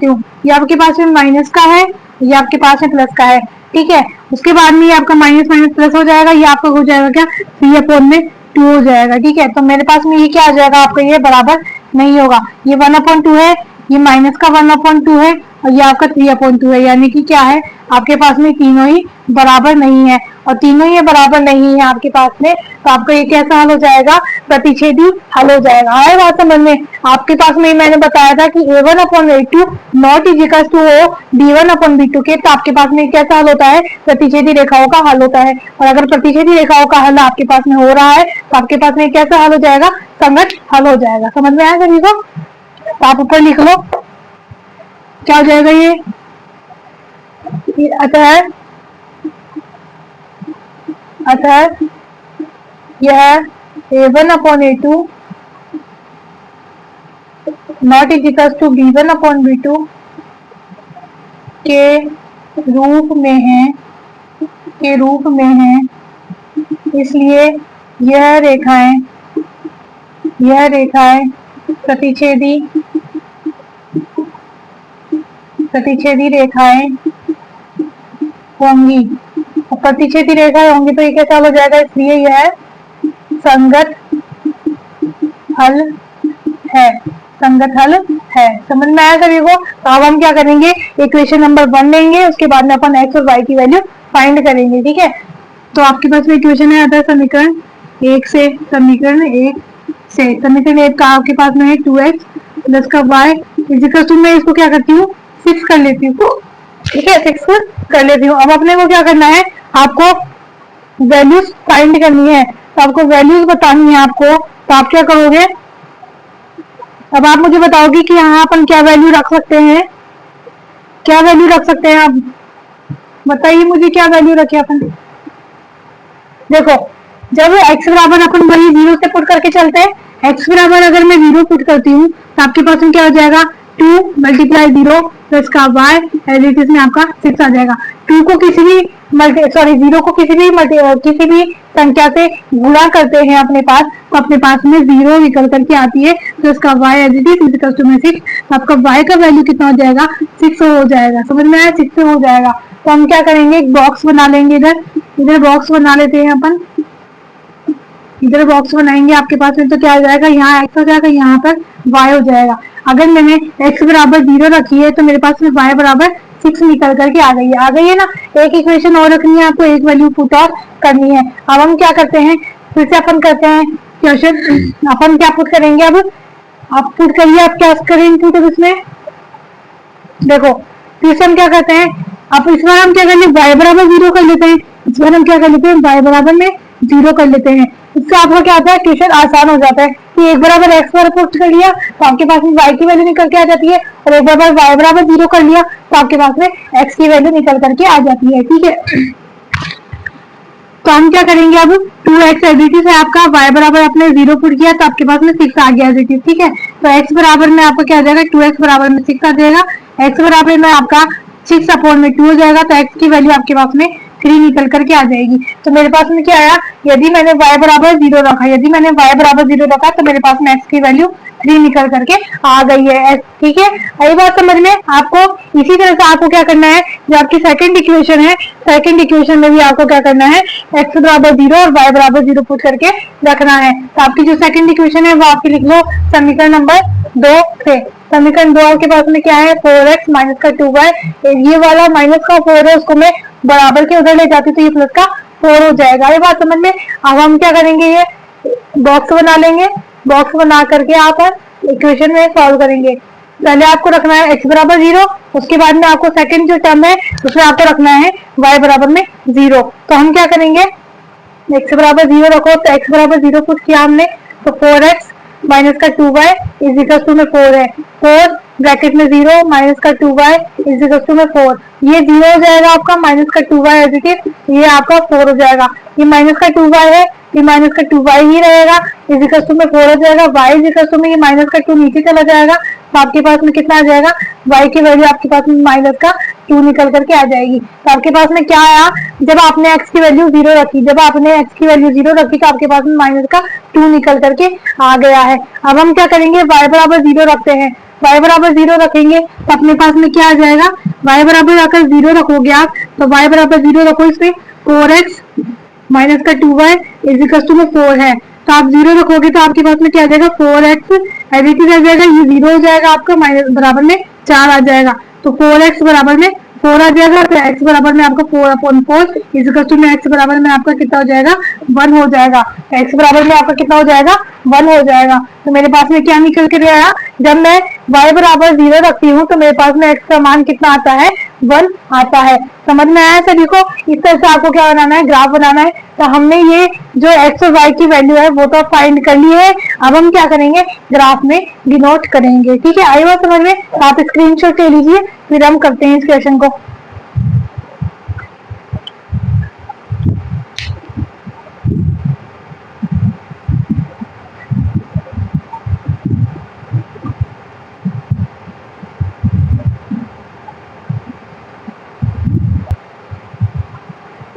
हूँ। ये आपके पास में माइनस का है, ये आपके पास में प्लस का है। ठीक है, उसके बाद में ये आपका माइनस माइनस प्लस हो जाएगा, ये आपका हो जाएगा क्या? 3/2 हो जाएगा। ठीक है, तो मेरे पास में ये क्या आ जाएगा? आपका ये बराबर नहीं होगा। ये 1/2 है, ये माइनस का 1/2 है, और ये आपका 3/2 है, यानी कि क्या है? आपके पास में तीनों ही बराबर नहीं है, और तीनों ही बराबर नहीं है आपके पास में, तो आपका ये कैसा हल हो जाएगा? प्रतिच्छेदी हल हो जाएगा। आए बात समझ में? आपके पास में मैंने बताया था कि A1/A2 नॉट इजिकल्स टू हो B1/B2 के, तो आपके पास में कैसा हल होता है? प्रतिच्छेदी रेखाओं का हल होता है, और अगर प्रतिच्छेदी रेखाओं का हल आपके पास में हो रहा है तो आपके पास में कैसा हल हो जाएगा? संगत हल हो जाएगा। समझ में आया सभी को? तो आप ऊपर लिख लो, क्या हो जाएगा ये? अतः यह A1/A2 not equals to B1/B2 के रूप में है, के रूप में है, इसलिए यह रेखाएं प्रतिच्छेदी रेखाएं होंगी। प्रतिच्छेदी रेखाएं होंगी तो ये कैसा हो जाएगा, इसलिए यह संगत हल है, संगत हल है। समझ में आया सभी को? तो अब हम क्या करेंगे, इक्वेशन नंबर 1 लेंगे, उसके बाद में अपन x और y की वैल्यू फाइंड करेंगे। ठीक है, तो आपके पास में इक्वेशन है आता है समीकरण 1 से, समीकरण 1 से, समीकरण 1 का आपके पास में है 2x प्लस का y इजिकल टू, मैं इसको क्या करती हूँ 6 कर लेती हूँ। ठीक है, 6 कर लेती हूँ। अब अपने को क्या करना है, आपको वैल्यूज फाइंड करनी है, तो आपको वैल्यूज बतानी है आपको, तो आप क्या करोगे, अब आप मुझे बताओगे कि यहाँ अपन क्या वैल्यू रख सकते हैं, क्या वैल्यू रख सकते हैं, आप बताइए मुझे क्या वैल्यू रखे अपन। देखो, जब x बराबर अपन वही 0 से पुट करके चलते हैं, x बराबर अगर मैं 0 पुट करती हूँ तो आपके पास में क्या हो जाएगा, 2 मल्टीप्लाई 0 प्लस का y एज इट इज में आपका 6 आ जाएगा। 2 को किसी भी 0 को किसी भी संख्या से गुणा करते हैं अपने पास, तो अपने पास में 0 निकल करके आती है, तो इसका y as it is equal to में 6, तो आपका y का वैल्यू कितना हो जाएगा, 6 हो जाएगा। समझ में आया, 6 हो जाएगा। तो हम क्या करेंगे, एक बॉक्स बना लेंगे, इधर बॉक्स बना लेते हैं अपन, इधर बॉक्स बनाएंगे आपके पास में, तो क्या हो जाएगा, यहाँ x हो जाएगा, यहाँ पर y हो जाएगा। अगर मैंने x बराबर 0 रखी है तो मेरे पास में y बराबर 6 निकल करके आ गई है ना। एक इक्वेशन और रखनी है आपको, एक वैल्यू पुट और करनी है। अब हम क्या करते हैं, फिर से अपन करते हैं क्वेश्चन, अपन क्या पुट करेंगे, अब आप पुट करिए, आप क्या करेंगे पुट, अब इसमें देखो, फिर से हम क्या करते हैं, अब इस बार हम क्या कर लेते हैं, y बराबर 0 कर लेते हैं, इस बार हम क्या कर लेते हैं, y बराबर में 0 कर लेते हैं। इससे आपका क्या होता है, क्वेश्चन आसान हो जाता है कि एक बराबर x पर पुट कर लिया तो आपके पास में y की वैल्यू निकल के आ जाती है, और एक बराबर y बराबर 0 कर लिया तो आपके पास में x की वैल्यू निकल करके आ जाती है। ठीक है, तो हम क्या करेंगे, अब 2x एडिटिव है आपका, y बराबर आपने 0 पुट किया तो आपके पास में 6 आ गया एडिटिव। ठीक है, तो x बराबर में आपका क्या आ जाएगा, 2x बराबर में 6 आ जाएगा, x बराबर में आपका 6 अपॉन में 2 हो जाएगा, तो x की वैल्यू आपके पास में 3 निकल करके आ जाएगी। तो मेरे पास में क्या आया, यदि मैंने y बराबर 0 रखा, तो मेरे पास में x की वैल्यू 3 निकल करके आ गई है। ठीक है, आई बात समझ में आपको। इसी तरह से आपको क्या करना है, जो आपकी सेकंड इक्वेशन है, सेकंड इक्वेशन में भी आपको क्या करना है, x बराबर 0 और y बराबर 0 पुट करके रखना है। तो आपकी जो सेकंड इक्वेशन है वो आपकी लिख लो समीकरण नंबर 2 से। समीकरण 2 के पास में क्या है, 4x माइनस का 2y, ये वाला माइनस का 4 है उसको मैं बराबर के उधर ले जाती तो ये प्लस का 4 हो जाएगा। ये बात समझ में। अब हम क्या करेंगे, ये बॉक्स बना लेंगे, बॉक्स बना करके आप इक्वेशन में सॉल्व करेंगे। पहले आपको रखना है x बराबर 0, उसके बाद में आपको सेकंड जो टर्म है उसमें आपको रखना है y बराबर में 0। तो हम क्या करेंगे, x बराबर 0 रखो, तो x बराबर 0 पुट किया हमने, तो 4x माइनस का 2y इज इक्वल टू में 4 है, 4 ब्रैकेट में 0 माइनस का 2y इज इक्वल टू में 4, ये 0 हो जाएगा आपका, माइनस का 2y एज इट इज, ये आपका 4 हो जाएगा। ये माइनस का 2y है, ये माइनस का 2y ही रहेगा, इज इक्वल टू में 4 हो जाएगा, y इज इक्वल टू में ये माइनस का 2 नीचे चला जाएगा, तो आपके पास में कितना आ जाएगा, y की वैल्यू आपके पास में माइनस का 2 निकल करके आ जाएगी। तो आपके पास में क्या आया, जब आपने x की वैल्यू 0 रखी, जब आपने x की वैल्यू 0 रखी तो आपके पास में माइनस का 2 निकल करके आ गया है। अब हम क्या करेंगे, y बराबर 0 रखते हैं, y बराबर 0 रखेंगे तो अपने पास में क्या आ जाएगा, y बराबर अगर 0 रखोगे आप, तो y बराबर 0 रखो, इसमें 4x माइनस का 2y इज इक्वल टू में 4 है, तो आप 0 रखोगे तो आपके पास में क्या आ जाएगा, 4x एज इट इज आ जाएगा, ये 0 हो जाएगा आपका, माइनस बराबर में 4 आ जाएगा, तो 4x बराबर में 4 आ जाएगा, तो x बराबर में आपका 4/4 इज इक्वल टू में x बराबर में आपका कितना हो जाएगा, 1 हो जाएगा। x बराबर में आपका कितना हो जाएगा, 1 हो जाएगा। तो मेरे पास में क्या निकल के आया, जब मैं y बराबर 0 रखती हूँ तो मेरे पास में x का मान कितना आता है, 1 आता है। समझ में आया सभी को। इस तरह से आपको क्या बनाना है, ग्राफ बनाना है। तो हमने ये जो x और y की वैल्यू है वो तो फाइंड कर ली है, अब हम क्या करेंगे, ग्राफ में डिनोट करेंगे। ठीक है, आई बात समझ में। आप स्क्रीनशॉट ले लीजिए, फिर हम करते हैं इस क्वेश्चन को।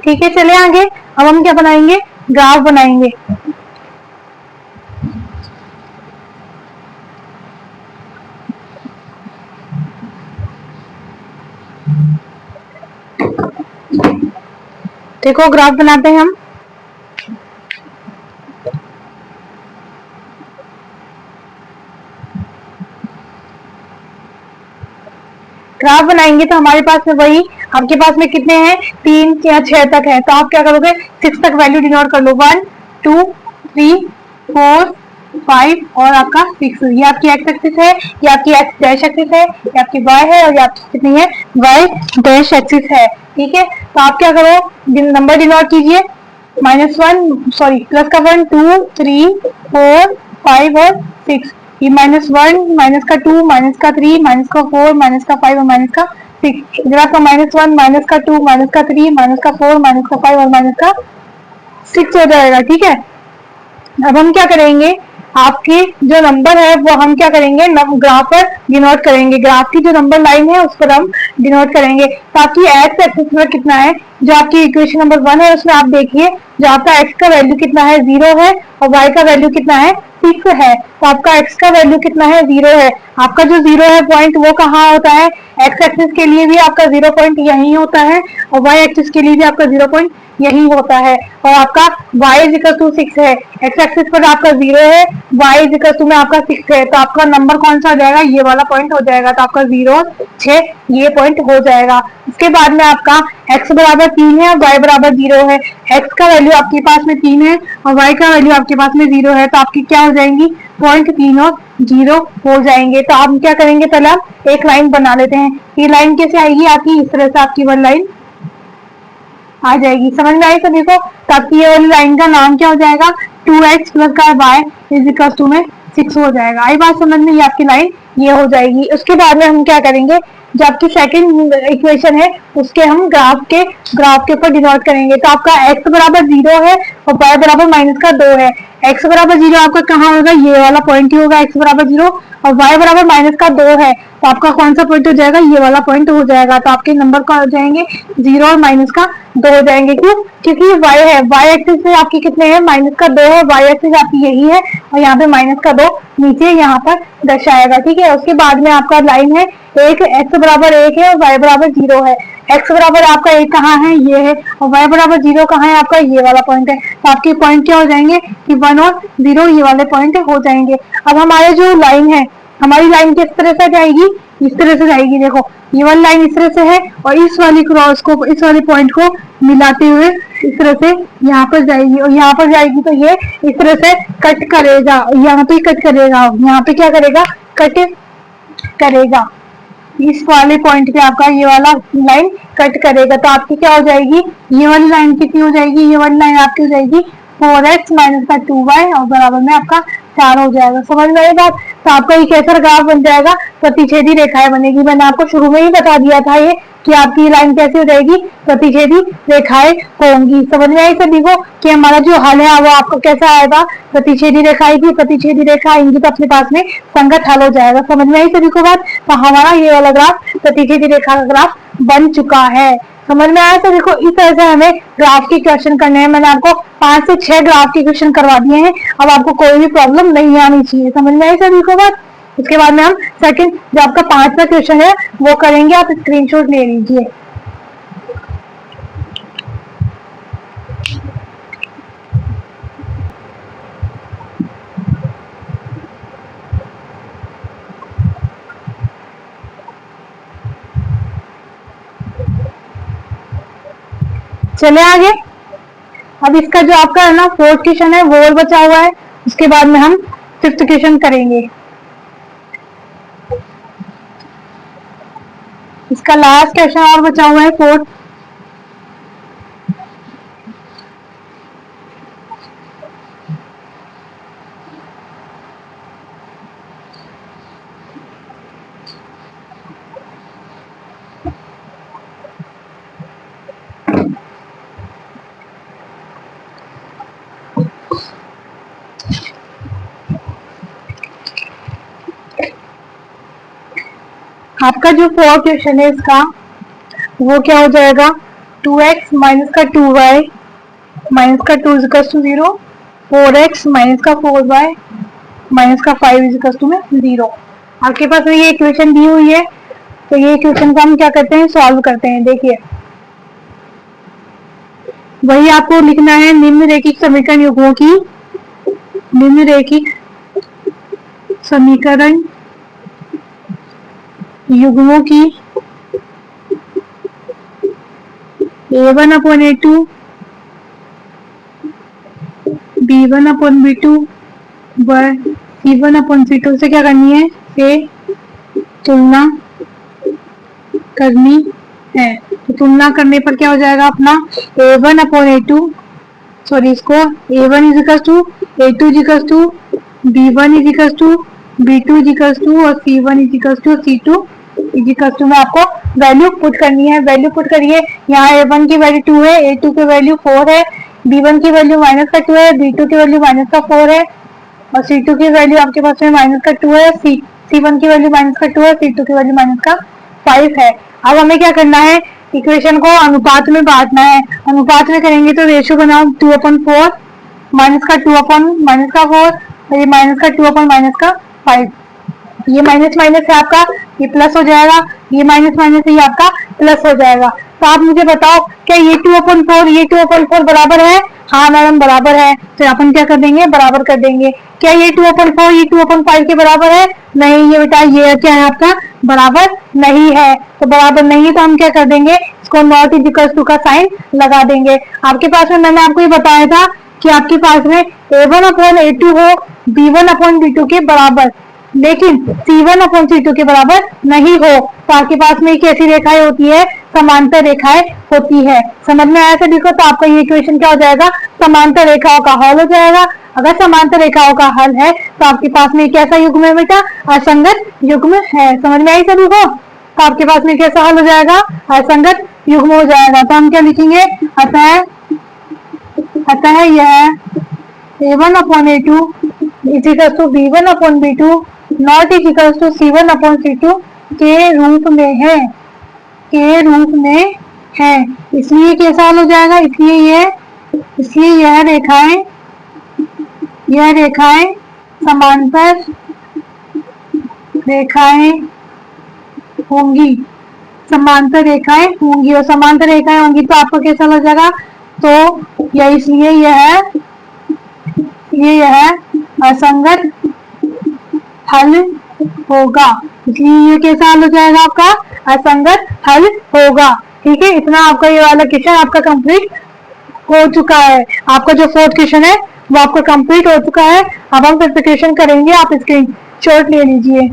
ठीक है, चले आगे। अब हम क्या बनाएंगे, ग्राफ बनाएंगे। देखो ग्राफ बनाते हैं हम। ग्राफ बनाएंगे तो हमारे पास में वही, आपके पास में कितने हैं, 3 या 6 तक है, तो आप क्या करोगे, 6 तक वैल्यू डिनोट कर लो, 1 2 3 4 5 और आपका 6। ये आपकी एक्स एक्सिस है, ये आपकी एक्स डैश एक्सिस है, ये आपकी वाई है और ये आपकी कितनी है, वाई डैश एक्सिस है। ठीक है, तो आप क्या करो, नंबर डिनोट कीजिए, -1 सॉरी प्लस का 1 2 3 4 5 और 6। ये -1 माइनस का 2 माइनस का 3 माइनस का 4 माइनस का 5 और माइनस का 6। इधर आपका -1 माइनस का 2 माइनस का 3 माइनस का 4 माइनस का 5 और माइनस का 6 हो जाएगा। ठीक है, अब हम क्या करेंगे, आपकी जो नंबर है वो हम क्या करेंगे, ग्राफ पर डिनोट करेंगे। ग्राफ की जो नंबर लाइन है उस पर हम डिनोट करेंगे। तो आपकी एक्स एक्सिस पर कितना है, जो आपकी इक्वेशन नंबर 1 है उसमें आप देखिए, जो आपका एक्स का वैल्यू कितना है, 0 है, और वाई का वैल्यू कितना है, 6 है। तो आपका एक्स का वैल्यू कितना है, 0 है। आपका जो 0 है पॉइंट वो कहाँ होता है, एक्स एक्सिस के लिए भी आपका 0 पॉइंट यही होता है और वाई एक्सिस के लिए भी आपका 0 पॉइंट यही होता है। और आपका y इज इक्वल टू 6 है, एक्स एक्सिस पर आपका 0 है, y इज इक्वल टू में आपका 6 है, तो आपका नंबर कौन सा हो जाएगा, ये वाला पॉइंट हो जाएगा। तो आपका 0 6 ये पॉइंट हो जाएगा। उसके बाद में आपका x बराबर 3 है और y बराबर 0 है। x का वैल्यू आपके पास में 3 है और y का वैल्यू आपके पास में 0 है, तो आपकी क्या हो जाएंगी, पॉइंट 3 और 0 हो जाएंगे। तो आप क्या करेंगे, पहले आप एक लाइन बना लेते हैं। ये लाइन कैसे आएगी आपकी, इस तरह से आपकी वन लाइन आ जाएगी। समझ में आई सभी को, तो आपकी ये वाली लाइन का नाम क्या हो जाएगा, 2x प्लस का y इज इक्वल टू में 6 हो जाएगा। आई बात समझ में, ये आपकी लाइन ये हो जाएगी। उसके बाद में हम क्या करेंगे, जो आपकी सेकंड इक्वेशन है उसके हम ग्राफ के ऊपर डिनोट करेंगे। तो आपका x बराबर 0 है और y बराबर -2 है। x बराबर 0 आपका कहाँ होगा, ये वाला पॉइंट ही होगा, x बराबर 0 और y बराबर -2 है, तो आपका कौन सा पॉइंट हो जाएगा, ये वाला पॉइंट हो जाएगा। तो आपके नंबर कौन हो जाएंगे, 0 और -2 हो जाएंगे। क्यों, क्योंकि y है, y एक्सिस में आपकी कितने हैं, -2 है, y एक्सिस आपकी यही है और यहाँ पे -2 नीचे यहाँ पर दर्शाएगा। ठीक है, उसके बाद में आपका लाइन है एक, x बराबर 1 है और y बराबर 0 है। x बराबर आपका 1 कहाँ है, ये है, और y बराबर 0 कहाँ है आपका, ये वाला पॉइंट है। तो आपके पॉइंट क्या हो जाएंगे कि 1 और 0 ये वाले पॉइंट हो जाएंगे। अब हमारे जो लाइन है, हमारी लाइन किस तरह से जाएगी, इस तरह से जाएगी। देखो ये वाली लाइन इस तरह से है और इस वाली क्रॉस को, इस वाले पॉइंट को मिलाते हुए इस तरह से यहाँ पर जाएगी और यहाँ पर जाएगी, तो ये इस तरह से कट करेगा, यहाँ पे कट करेगा, यहाँ पे क्या करेगा, कट करेगा, इस वाले पॉइंट पे आपका ये वाला लाइन कट करेगा। तो आपकी क्या हो जाएगी, ये वाली लाइन कितनी हो जाएगी, ये वाली लाइन आपकी हो जाएगी 4x माइनस का 2y और बराबर में आपका 4 हो जाएगा। समझ में आई बात। तो आपका ये कैसा ग्राफ बन जाएगा, प्रतिच्छेदी रेखाएं बनेगी। मैंने आपको शुरू में ही बता दिया था ये कि आपकी लाइन कैसी हो जाएगी, प्रतिच्छेदी रेखाएं होंगी। समझ में आई सभी को कि हमारा जो हल है वो आपको कैसा आएगा, प्रतिच्छेदी रेखाएं की प्रतिच्छेदी रेखा आएंगी तो अपने पास में संगत हल हो जाएगा। समझ में आई सभी को बात। तो हमारा ये वाला ग्राफ प्रतिच्छेदी रेखा का ग्राफ बन चुका है। समझ में आया। तो देखो इस तरह से हमें ग्राफ के क्वेश्चन करने हैं। मैंने आपको 5 से 6 ग्राफ के क्वेश्चन करवा दिए हैं। अब आपको कोई भी प्रॉब्लम नहीं आनी चाहिए। समझ में आई सभी को बात। उसके बाद में हम सेकंड जो आपका 5वां क्वेश्चन है वो करेंगे। आप स्क्रीनशॉट ले लीजिए। चले आगे। अब इसका जो आपका है ना 4th क्वेश्चन है वो और बचा हुआ है। उसके बाद में हम 5th क्वेश्चन करेंगे। इसका लास्ट क्वेश्चन और बचा हुआ है 4th। आपका जो 4th क्वेश्चन है इसका वो क्या हो जाएगा, 2x माइनस का 2y माइनस का 2 इजिकल टू 0, 4x माइनस का 4y माइनस का 5 इजिकल टू में 0। आपके पास में ये इक्वेशन दी हुई है, तो ये इक्वेशन को हम क्या करते हैं, सॉल्व करते हैं। देखिए वही आपको लिखना है, निम्नरेखिक समीकरण युग्मों की, निम्नरेखिक समीकरण युग्मों की a1 upon a2 b1 upon b2 व c1 अपॉन c2 से क्या करनी है, से तुलना करनी है। तो तुलना करने पर क्या हो जाएगा अपना a1 अपॉन a2, सॉरी इसको a1 equal to a2 equal to b1 equal to b2 equal to और c1 is equal to c2 is equal to में आपको वैल्यू पुट करनी है। वैल्यू पुट करिए, यहाँ a1 की वैल्यू 2 है, a2 की वैल्यू 4 है, b1 की वैल्यू माइनस का 2 है, b2 की वैल्यू माइनस का 4 है और c2 की वैल्यू आपके पास में माइनस का 2 है, c1 की वैल्यू माइनस का 2 है, c2 की वैल्यू माइनस का 5 है। अब हमें क्या करना है, इक्वेशन को अनुपात में बांटना है। अनुपात में करेंगे तो रेशियो बनाओ 2/4 माइनस का 2 माइनस का 4 और ये माइनस का 2/माइनस का 5। ये माइनस माइनस है आपका, ये प्लस हो जाएगा, ये माइनस माइनस है, ये आपका प्लस हो जाएगा। तो आप मुझे बताओ क्या ये 2/4 ये 2/4 बराबर है? हाँ मैडम बराबर है, तो अपन क्या कर देंगे, बराबर कर देंगे। क्या ये 2/4 ये 2/5 के बराबर है? नहीं, ये बेटा ये क्या है आपका, बराबर नहीं है। तो बराबर नहीं है तो हम क्या कर देंगे, इसको नॉट इक्वल टू का साइन लगा देंगे। आपके पास में मैंने आपको ये बताया था कि आपके पास में a1 अपॉन a2 हो b1 अपॉन b2 के बराबर, लेकिन c1 अपॉन c2 के बराबर नहीं हो। तो आपके पास में कैसी रेखाएं होती है, समांतर रेखाएं होती है। समझ में आया सभी को? तो आपका ये इक्वेशन क्या हो जाएगा, समांतर रेखाओं का हल हो जाएगा। अगर समांतर रेखाओं का हल है तो आपके पास में कैसा युग्म है बेटा, असंगत युग्म है। समझ में आई सभी को? तो आपके पास में कैसा हल हो जाएगा, असंगत युग्म हो जाएगा। तो हम क्या लिखेंगे, अतः यह a1 upon a2 equal to b1 upon b2 not equal to c1 upon c2 के रूप में है, के रूप में है। इसलिए कैसा हल हो जाएगा, इसलिए यह रेखाएं समांतर रेखाएं होंगी, समांतर रेखाएं होंगी और समांतर रेखाएं होंगी तो आपको कैसा लग जाएगा, तो यह इसलिए यह असंगत हल होगा। इसलिए ये कैसा हल हो जाएगा, आपका असंगत हल होगा। ठीक है, इतना आपका ये वाला क्वेश्चन आपका कंप्लीट हो चुका है। आपका जो 4th क्वेश्चन है वो आपका कंप्लीट हो चुका है। अब हम क्वेश्चन करेंगे, आप स्क्रीनशॉट ले लीजिए।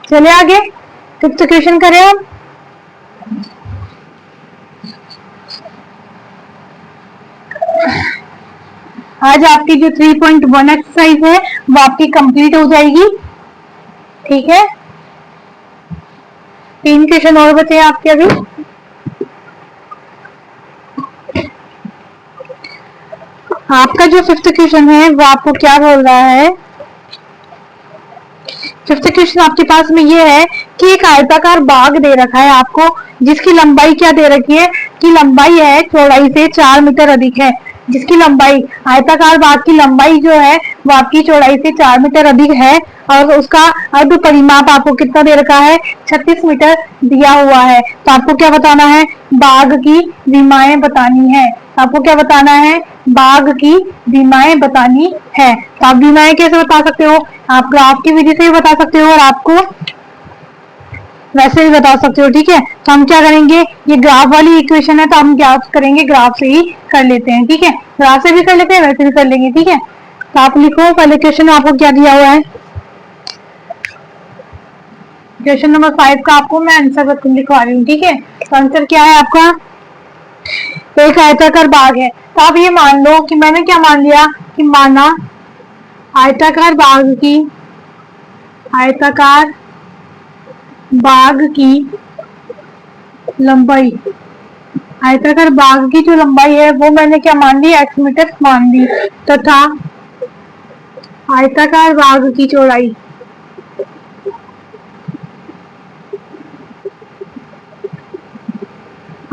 चलिए आगे 5th क्वेश्चन करें हम। आज आपकी जो 3.1 एक्सरसाइज है वो आपकी कंप्लीट हो जाएगी। ठीक है, 3 क्वेश्चन और बचे हैं आपके अभी। आपका जो 5th क्वेश्चन है वो आपको क्या बोल रहा है, 5th क्वेश्चन आपके पास में ये है कि एक आयताकार बाग दे रखा है आपको, जिसकी लंबाई क्या दे रखी है, कि लंबाई है चौड़ाई से 4 मीटर अधिक है। जिसकी लंबाई, आयताकार बाग की लंबाई जो है वो आपकी चौड़ाई से 4 मीटर अधिक है और उसका अर्ध परिमाप आपको कितना दे रखा है, 36 मीटर दिया हुआ है। तो आपको क्या बताना है, बाग की विमाएं बतानी है। आपको क्या बताना है, बाग की विमाएं बतानी है। तो आप विमाएं कैसे बता सकते हो, आप ग्राफ की विधि से भी बता सकते हो और आपको वैसे भी बता सकते हो। ठीक है, तो हम क्या करेंगे, ये ग्राफ वाली इक्वेशन है तो हम क्या करेंगे, ग्राफ से ही कर लेते हैं। ठीक है, ग्राफ से भी कर लेते हैं, वैसे भी कर लेंगे। ठीक है, तो आप लिखो पहले क्वेश्चन में आपको क्या दिया हुआ है। क्वेश्चन नंबर 5 का आपको मैं आंसर लिखवा रही हूँ। ठीक है, तो आंसर क्या है आपका, एक आयताकार बाग है। तो आप ये मान लो कि मैंने क्या मान लिया, कि माना आयताकार बाग की लंबाई, आयताकार बाग की जो लंबाई है वो मैंने क्या मान ली, x मीटर मान ली, तथा आयताकार बाग की चौड़ाई,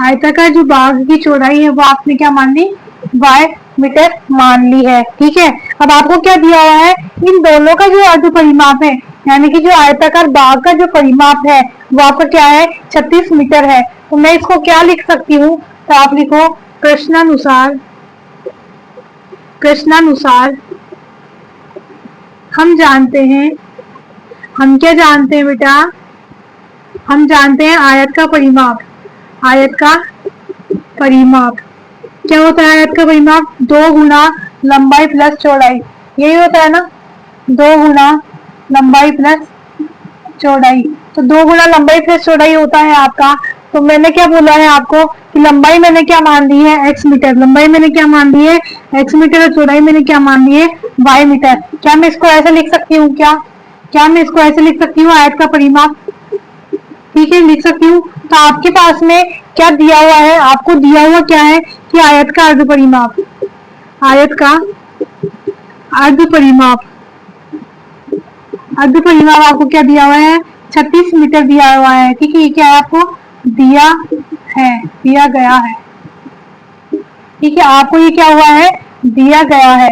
आयताकार जो बाग की चौड़ाई है वो आपने क्या मान ली, y मीटर मान ली है। ठीक है, अब आपको क्या दिया हुआ है, इन दोनों का जो अर्ध परिमाप है, यानी कि जो आयताकार बाग का जो परिमाप है वो आपका क्या है, 36 मीटर है। तो मैं इसको क्या लिख सकती हूँ, तो आप लिखो प्रश्नानुसार, प्रश्नानुसार हम जानते हैं, हम क्या जानते हैं बेटा, हम जानते हैं आयत का परिमाप, आयत का परिमाप क्या होता है, आयत का परिमाप 2 गुना लंबाई प्लस चौड़ाई, यही होता है ना, 2 गुना लंबाई प्लस चौड़ाई। तो 2 गुना लंबाई प्लस चौड़ाई होता है आपका। तो मैंने क्या बोला है आपको कि लंबाई मैंने क्या मान ली है, x मीटर, लंबाई मैंने क्या मान ली है, x मीटर, और चौड़ाई मैंने क्या मान ली है, y मीटर। क्या मैं इसको ऐसे लिख सकती हूँ, क्या मैं इसको ऐसे लिख सकती हूँ, आयत का परिमाप, ठीक है लिख सकती हूँ। तो आपके पास में क्या दिया हुआ है, आपको दिया हुआ क्या है कि आयत का अर्ध परिमाप, आयत का अर्ध परिमाप, अर्ध परिमाप आपको क्या दिया हुआ है, 36 मीटर दिया हुआ है। ठीक है, ये क्या है आपको दिया है, दिया गया है। ठीक है, आपको ये क्या हुआ है, दिया गया है।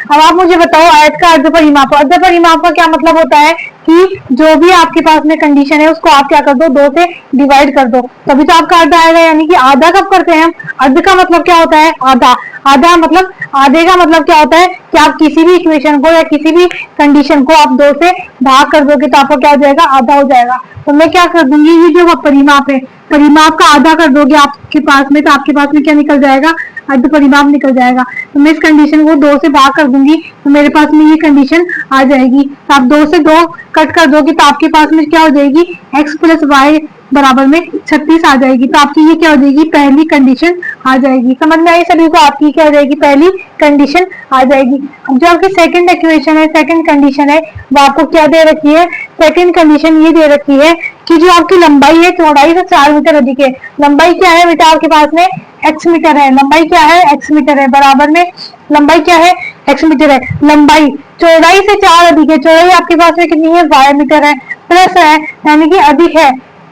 अब आप मुझे बताओ आयत का अर्ध परिमाप, अर्ध परिमाप का क्या मतलब होता है कि जो भी आपके पास में कंडीशन है उसको आप क्या कर दो, 2 से डिवाइड कर दो, तभी तो आपका अर्ध आएगा। यानी कि आधा कब करते हैं हम, अर्ध का मतलब क्या होता है, आधा, आधा मतलब आधे का मतलब क्या होता है कि आप किसी भी इक्वेशन को या किसी भी कंडीशन को आप 2 से भाग कर दोगे तो आपका क्या हो जाएगा, आधा हो जाएगा। तो मैं क्या कर दूंगी, ये जो परिमाप है, परिमाप का आधा कर दोगे आपके पास में, तो आपके पास में क्या निकल जाएगा, अर्ध परिमाप निकल जाएगा। तो मैं इस कंडीशन को 2 से भाग कर दूंगी तो मेरे पास में ये कंडीशन आ जाएगी। तो आप 2 से 2 कट कर दोगे तो आपके पास में क्या हो जाएगी, x प्लस वाई बराबर में 36 आ जाएगी। तो आपकी ये क्या हो जाएगी, पहली कंडीशन आ जाएगी। समझ में आई सभी को, आपकी क्या हो जाएगी, पहली कंडीशन आ जाएगी। अब जो आपकी सेकंड इक्वेशन है, सेकंड कंडीशन है, वो आपको क्या दे रखी है, सेकंड कंडीशन ये दे रखी है कि जो आपकी लंबाई है चौड़ाई से 4 मीटर अधिक है। लंबाई क्या है बेटा आपके पास में, x मीटर है, लंबाई क्या है, x मीटर है, बराबर में लंबाई क्या है, x मीटर है, लंबाई चौड़ाई से 4 अधिक है, चौड़ाई आपके पास में कितनी है, y मीटर है, प्लस है यानी कि अधिक है,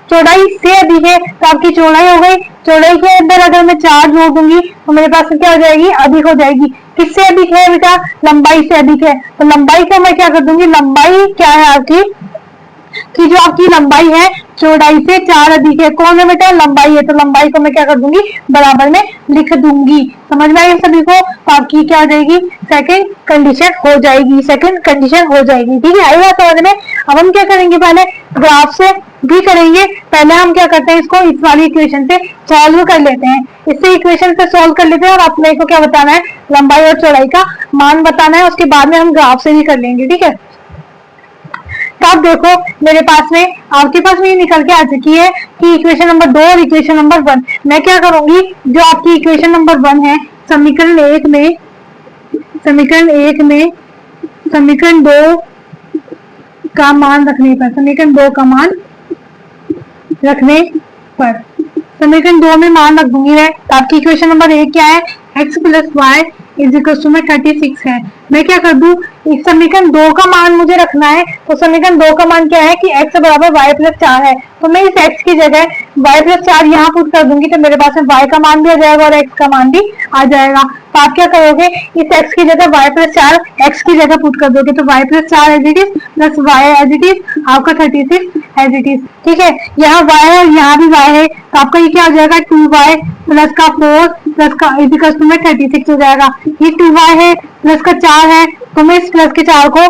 चौड़ाई से अधिक है, तो आपकी चौड़ाई हो गई, चौड़ाई के अंदर अगर मैं 4 जोड़ दूंगी तो मेरे पास क्या हो जाएगी, अधिक हो जाएगी। किससे अधिक है बेटा, लंबाई से अधिक है। तो लंबाई को मैं क्या कर दूंगी, लंबाई क्या है आपकी, कि जो आपकी लंबाई है चौड़ाई से 4 अधिक है, कौन है बेटा, लंबाई है, तो लंबाई को मैं क्या कर दूंगी, बराबर में लिख दूंगी। समझ में आई सभी को, तो आपकी क्या हो जाएगी, सेकंड कंडीशन हो जाएगी, सेकंड कंडीशन हो जाएगी। ठीक है, आई बात समझ में। अब हम क्या करेंगे, पहले ग्राफ से भी करेंगे, पहले हम क्या करते हैं, इसको इस वाली इक्वेशन से सॉल्व कर लेते हैं, इससे इक्वेशन से सॉल्व कर लेते हैं और अपने को क्या बताना है, लंबाई और चौड़ाई का मान बताना है, उसके बाद में हम ग्राफ से भी कर लेंगे। ठीक है, तो आप देखो मेरे पास में, आपके पास में ये निकल के आ चुकी है कि इक्वेशन नंबर 2 और इक्वेशन नंबर 1। मैं क्या करूंगी, जो आपकी इक्वेशन नंबर 1 है, समीकरण 1 में, समीकरण 1 में समीकरण 2 का मान रखने पर, समीकरण 2 का मान रखने पर, समीकरण 2 में मान रख दूंगी मैं। तो आपकी इक्वेशन नंबर 1 क्या है, x plus Y is equal to में 36 है। मैं क्या कर दूं, इस समीकरण 2 का मान मुझे रखना है, तो समीकरण 2 का मान क्या है कि x बराबर y प्लस 4 है। तो मैं इस x की जगह y प्लस 4 यहाँ पुट कर दूंगी तो मेरे पास में y का मान भी आ जाएगा और x का मान भी आ जाएगा। तो आप क्या करोगे, इस x की जगह y प्लस 4 x की जगह पुट कर दोगे तो y plus 4 as it is plus y as it is, आपका 36 एज इट इज। ठीक है, यहाँ y है और यहाँ भी y है, तो आपका ये क्या हो जाएगा, 2y प्लस का 4 प्लस का इज इक्वल टू में 36 हो जाएगा। ये 2y है प्लस का 4 है, तो मैं इस प्लस के 4 को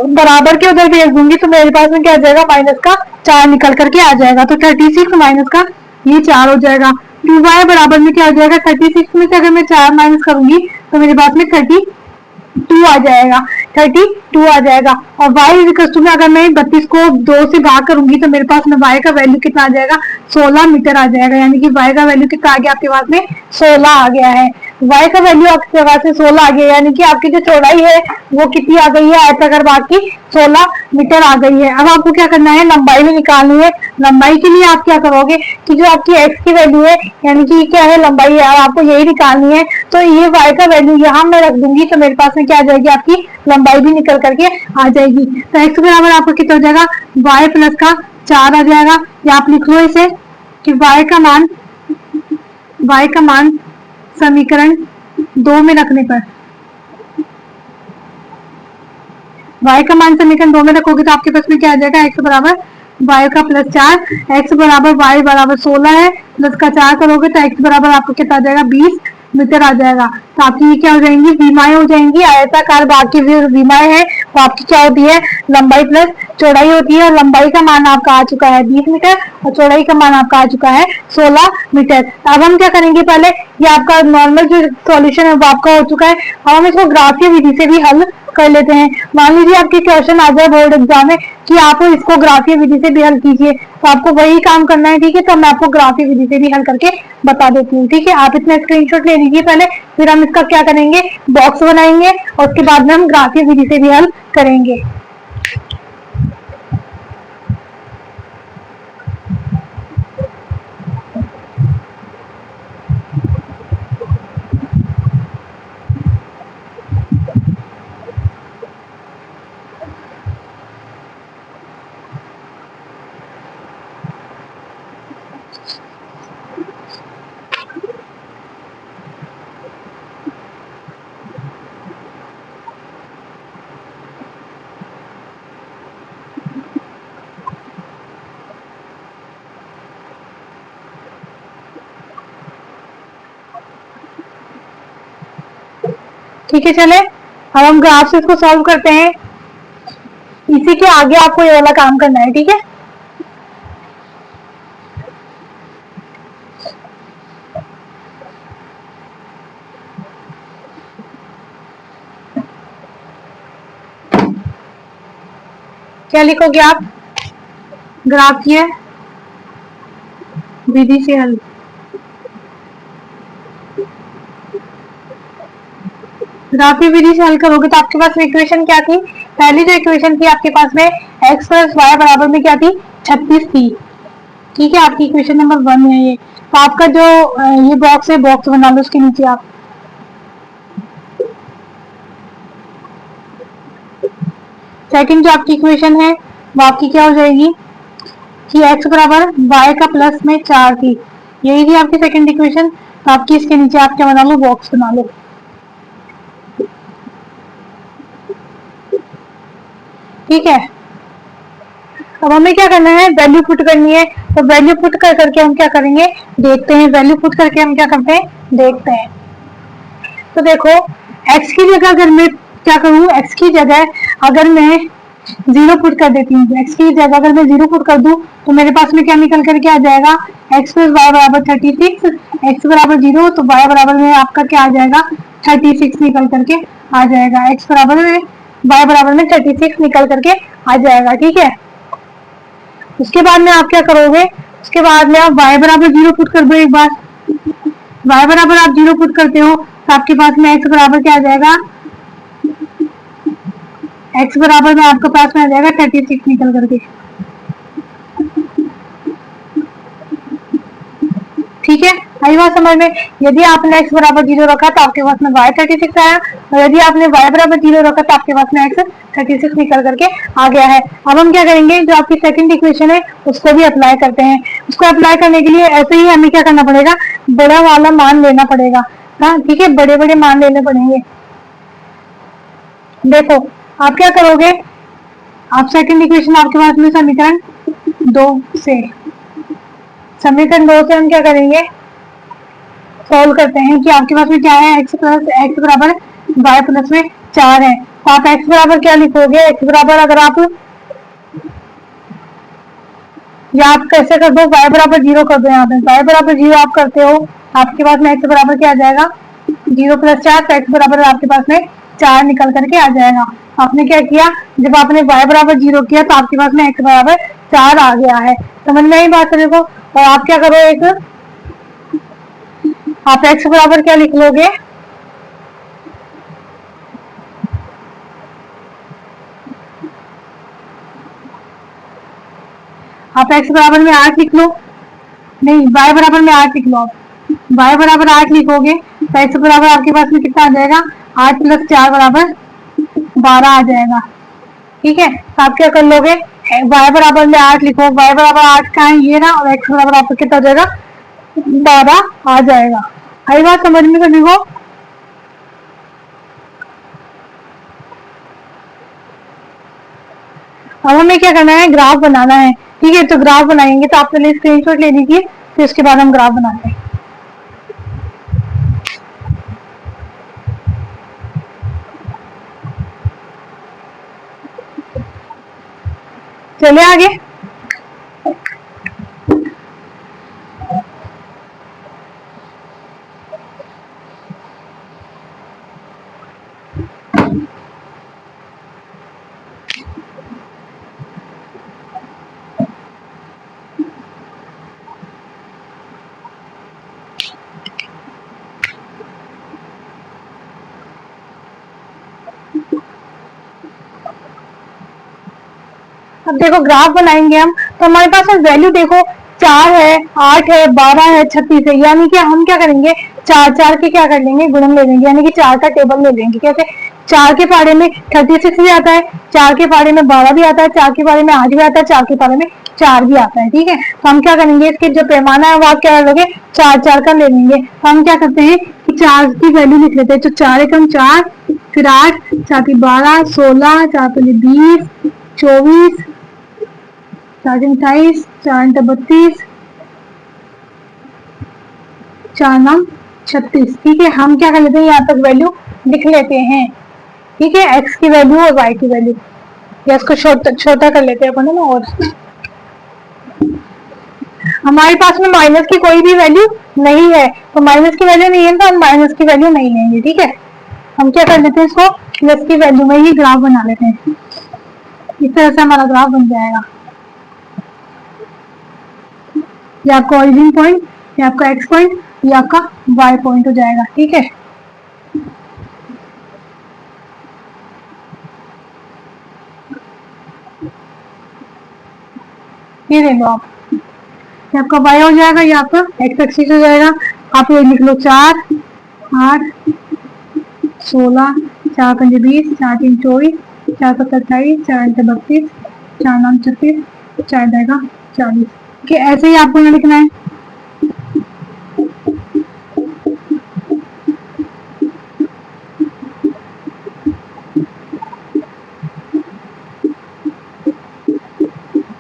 बराबर के उधर भेज दूंगी तो मेरे पास में क्या आ जाएगा, माइनस का 4 निकल करके आ जाएगा। तो 36 माइनस का ये 4 हो जाएगा। 2y बराबर में क्या हो जाएगा, 36 में से अगर मैं 4 माइनस करूंगी तो मेरे पास में 32 आ जाएगा, 32 आ जाएगा। और y इक्वल टू में अगर मैं 32 को 2 से भाग करूंगी तो मेरे पास में y का वैल्यू कितना आ जाएगा, 16 मीटर आ जाएगा। यानी कि y का वैल्यू कितना आ गया आपके पास में, 16 आ गया है। y का वैल्यू आपकी जगह से 16 आ गया, यानी कि आपकी जो चौड़ाई है वो कितनी आ गई है, आयताकार भाग की 16 मीटर आ गई है। अब आपको क्या करना है, लंबाई भी निकालनी है। लंबाई के लिए आप क्या करोगे कि जो आपकी x की वैल्यू है, यानी कि क्या है लंबाई है, आपको यही निकालनी है, तो ये y का वैल्यू यहाँ मैं रख दूंगी, तो मेरे पास में क्या आ जाएगी, आपकी लंबाई भी निकल करके आ जाएगी। तो x बराबर आपको कितना हो जाएगा, y प्लस का 4 आ जाएगा, या आप लिख लो इसे कि y का मान समीकरण 2 में रखने पर, y का मान समीकरण 2 में रखोगे तो आपके पास में क्या आ जाएगा, x बराबर y का प्लस 4, x बराबर y बराबर 16 है, प्लस का 4 करोगे तो x बराबर आपको कितना आ जाएगा, 20 मीटर आ जाएगा। तो आपकी ये क्या हो जाएंगी, विमाएं हो जाएंगी। आयताकार भाग की विमाएं है तो आपकी क्या होती है, लंबाई प्लस चौड़ाई होती है। और लंबाई का मान आपका आ चुका है 20 मीटर और चौड़ाई का मान आपका आ चुका है 16 मीटर। अब हम क्या करेंगे, पहले ये आपका नॉर्मल जो सॉल्यूशन है वो आपका हो चुका है। अब हम इसको ग्राफीय विधि से भी हल कर लेते हैं। मान लीजिए आपके क्वेश्चन आ जाए बोर्ड एग्जाम में कि आप इसको ग्राफीय विधि से भी हल कीजिए, तो आपको वही काम करना है, ठीक है। तो मैं आपको ग्राफीय विधि से भी हल करके बता देती हूँ, ठीक है। आप इतना स्क्रीनशॉट ले लीजिए पहले, फिर हम इसका क्या करेंगे, बॉक्स बनाएंगे और उसके बाद में हम ग्राफीय विधि से भी हल करेंगे। ठीक है, चले अब हम ग्राफ से इसको सॉल्व करते हैं। इसी के आगे आपको ये वाला काम करना है, ठीक है। क्या लिखोगे आप, ग्राफीय विधि से हल। ग्राफीय विधि से हल करोगे तो आपके पास इक्वेशन क्या थी, पहली जो इक्वेशन थी आपके पास में x प्लस वाई बराबर में क्या थी, 36 थी, ठीक है। आपकी इक्वेशन नंबर 1 है ये। तो आपका जो ये बॉक्स है, बॉक्स बना लो उसके नीचे आप। सेकंड जो आपकी इक्वेशन है वो आपकी क्या हो जाएगी कि x बराबर y का प्लस में 4 थी, यही थी आपकी सेकंड इक्वेशन। तो आपकी इसके नीचे आप क्या बना लो, बॉक्स बना लो। ठीक है, अब हमें क्या करना है, वैल्यू पुट करनी है। तो वैल्यू पुट कर करके हम क्या करेंगे, देखते हैं। वैल्यू पुट करके हम क्या करते हैं, देखते हैं। तो देखो x की जगह अगर मैं क्या करूँ, x की जगह अगर मैं 0 पुट कर देती हूँ, x की जगह अगर मैं 0 पुट कर दूं तो मेरे पास में क्या निकल करके आ जाएगा, x प्लस वाई बराबर 36, x बराबर 0 तो y बराबर में आपका क्या आ जाएगा, 36 निकल करके आ जाएगा। x बराबर में y बराबर में 36 निकल करके आ जाएगा, ठीक है। उसके बाद में आप क्या करोगे, उसके बाद में आप y बराबर 0 पुट कर दो एक बार। y बराबर आप 0 पुट करते हो तो आपके पास में x बराबर क्या आ जाएगा, x बराबर में आपके पास में आ जाएगा 36 निकल करके, ठीक है। आई बात समझ में। यदि आपने x बराबर 0 रखा तो आपके पास में y 36 आया, और यदि आपने y बराबर 0 रखा तो आपके पास में x 36 निकल करके आ गया है। अब हम क्या करेंगे, जो आपकी सेकंड इक्वेशन है उसको भी अप्लाई करते हैं। उसको अप्लाई करने के लिए ऐसे ही हमें क्या करना पड़ेगा, बड़ा वाला मान लेना पड़ेगा, हाँ ठीक है, बड़े बड़े मान लेने पड़ेंगे। देखो आप क्या करोगे, आप सेकंड इक्वेशन आपके पास में समीकरण 2 से, समीकरण 2 से हम क्या करेंगे, सॉल्व करते हैं कि आपके पास में क्या है, x प्लस एक्स बराबर y प्लस में 4 है। तो आप x बराबर क्या लिखोगे, x बराबर अगर आप या आप कैसे कर दो, y बराबर 0 कर दो। यहाँ पे y बराबर 0 आप करते हो, आपके पास में x बराबर क्या आ जाएगा, 0 प्लस 4, तो x बराबर आपके पास में 4 निकल करके आ जाएगा। आपने क्या किया, जब आपने y बराबर 0 किया तो आपके पास में x बराबर 4 आ गया है। समझ में आई बात मेरे को। और आप क्या करो, एक आप x बराबर क्या लिख लोगे, आप x बराबर में 8 लिख लो, नहीं y बराबर में 8 लिख लो। आप y बराबर 8 लिखोगे तो x बराबर आपके पास में कितना आ जाएगा, 8 + 4 बराबर 12 आ जाएगा। ठीक है, तो आप क्या कर लोगे, y बराबर में 8 लिखो, y बराबर 8 का है ये ना, और x बराबर आपको कितना आ जाएगा, 12 आ जाएगा। आई बात समझ में सभी को? अब हमें क्या करना है, ग्राफ बनाना है। ठीक है, तो ग्राफ बनाएंगे तो आप पहले स्क्रीनशॉट ले लीजिए, फिर उसके बाद हम ग्राफ बनाते हैं। चले आगे। अब देखो ग्राफ बनाएंगे हम, तो हमारे पास वैल्यू देखो 4 है, 8 है, 12 है, 36 है, यानी कि हम क्या करेंगे, 4 के क्या कर लेंगे, गुणन ले लेंगे, यानी कि 4 का टेबल ले लेंगे। कैसे, 4 के पारे में 36 भी आता है, 4 के पारे में 12 भी आता है, 4 के पारे में 8 भी आता है, 4 के पारे में 4 भी आता है। ठीक है, तो हम क्या करेंगे, इसके जो पैमाना है वो आप क्या करोगे, 4 का ले लेंगे। तो हम क्या करते हैं कि 4 की वैल्यू लिख लेते हैं, तो 4 एकम 4, फिर 8, 4 की 12, 16, 4 पहले 20, 24, 4 28, 4 32, 4 9 36। ठीक है, हम क्या कर लेते हैं, यहाँ तक वैल्यू लिख लेते हैं। ठीक है, x की वैल्यू और y की वैल्यू, या इसको छोटा कर लेते हैं अपन ना। और हमारे पास में माइनस की कोई भी वैल्यू नहीं है, तो माइनस की वैल्यू नहीं है तो हम माइनस की वैल्यू नहीं लेंगे। ठीक है, हम क्या कर लेते हैं, इसको प्लस की वैल्यू में ही ग्राफ बना लेते हैं। इस तरह से हमारा ग्राफ बन जाएगा। ये आपका ओरिजिन पॉइंट, ये आपका एक्स पॉइंट, ये आपका वाई पॉइंट हो जाएगा। ठीक है, ये देख लो आप, ये आपका वाई हो जाएगा, ये आपका एक्स एक्सिस हो जाएगा। आप ये लिख लो 4, 8, 16, 4 5 20, 4 3 24, 4 7 28, 4 8 32, 4 9 36, 4 देगा 40। कि ऐसे ही आपको यहाँ लिखना है।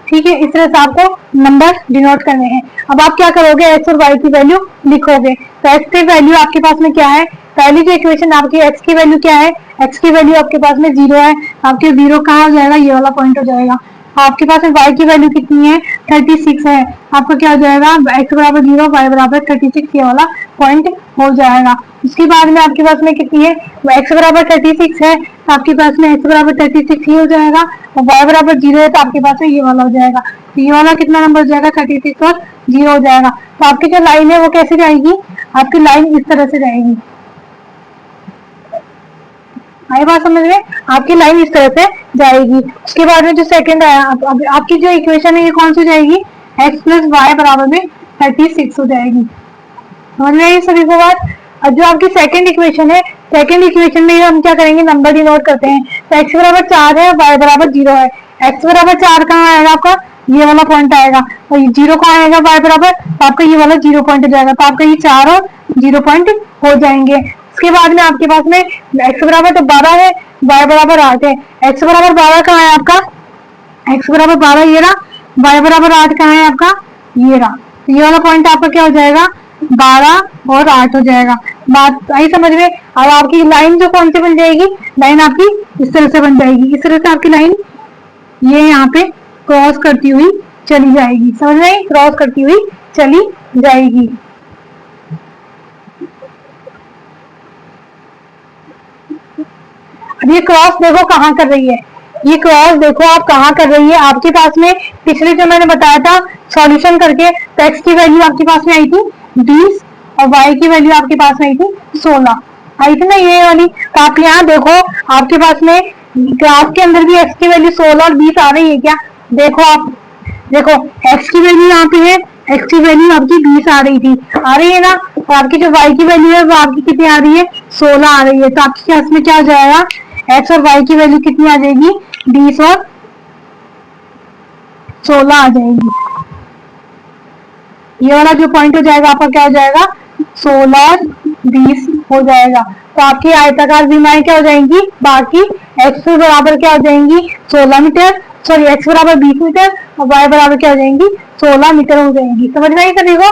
ठीक है, इस तरह से आपको नंबर डिनोट करने हैं। अब आप क्या करोगे, एक्स और वाई की वैल्यू लिखोगे। तो एक्स की वैल्यू आपके पास में क्या है, पहली जो इक्वेशन आपकी एक्स की वैल्यू क्या है, एक्स की वैल्यू आपके पास में 0 है, आपके 0 कहाँ हो जाएगा, ये वाला पॉइंट हो जाएगा। आपके पास में y की वैल्यू कितनी है, 36 है, आपका क्या हो जाएगा, x बराबर 0, y बराबर 36, ये वाला पॉइंट हो जाएगा। उसके बाद में आपके पास में कितनी है, x बराबर 36 है, तो आपके पास में x बराबर 36 ही हो जाएगा, और y बराबर 0 है तो आपके पास में ये वाला हो जाएगा। तो ये वाला कितना नंबर हो जाएगा, 36 और 0 हो जाएगा। तो आपकी जो लाइन है वो कैसे जाएगी, आपकी लाइन इस तरह से जाएगी। आई बात समझ में, आपकी लाइन इस तरह से जाएगी। उसके बाद में जो सेकंड आया, आपकी जो इक्वेशन है ये कौन सी जाएगी, x प्लस वाई बराबर में 36 हो जाएगी। समझ में आई सभी को बात। और जो आपकी सेकंड इक्वेशन है, सेकंड इक्वेशन में हम क्या करेंगे, नंबर डिनोट करते हैं। तो x बराबर 4 है, y बराबर 0 है। x बराबर 4 कहाँ आएगा, आपका ये वाला पॉइंट आएगा, और 0 कहाँ आएगा, y बराबर, तो आपका ये वाला 0 पॉइंट हो जाएगा। तो आपका ये 4 और 0 पॉइंट हो जाएंगे। उसके बाद में आपके पास में x बराबर तो 12 है, y बराबर 8 है। x बराबर 12 कहाँ है आपका, x बराबर 12 ये रहा, y बराबर 8 कहाँ है आपका, ये रहा। तो ये वाला पॉइंट आपका क्या हो जाएगा, 12 और 8 हो जाएगा। बात आई समझ में। अब आपकी लाइन जो कौन सी बन जाएगी, लाइन आपकी इस तरह से बन जाएगी। इस तरह से आपकी लाइन ये यहाँ पे क्रॉस करती हुई चली जाएगी। समझ में, क्रॉस करती हुई चली जाएगी। अब ये क्रॉस देखो कहाँ कर रही है, ये क्रॉस देखो आप कहाँ कर रही है। आपके पास में पिछले जो मैंने बताया था सॉल्यूशन करके, तो x की वैल्यू आपके पास में आई थी 20 और y की वैल्यू आपके पास में आई थी 16 आई थी ना, ये वाली। तो आप यहाँ देखो आपके पास में ग्राफ के अंदर भी x की वैल्यू 16 और 20 आ रही है क्या, देखो आप देखो x की वैल्यू यहाँ पे है, x की वैल्यू आपकी 20 आ रही थी, आ रही है ना। और आपकी जो y की वैल्यू है वो आपकी कितनी आ रही है, 16 आ रही है। तो आपके केस में क्या हो जाएगा, x और y की वैल्यू कितनी आ जाएगी, 20 और 16 आ जाएगी। ये वाला जो पॉइंट हो जाएगा आपका क्या हो जाएगा, 16 और 20 हो जाएगा। तो आपकी आयताकार विमाएं क्या हो जाएंगी, बाकी x बराबर क्या हो जाएंगी, 16 मीटर, सॉरी x बराबर 20 मीटर और y बराबर क्या हो जाएंगी, 16 मीटर हो जाएंगी। समझ में आई सभी को।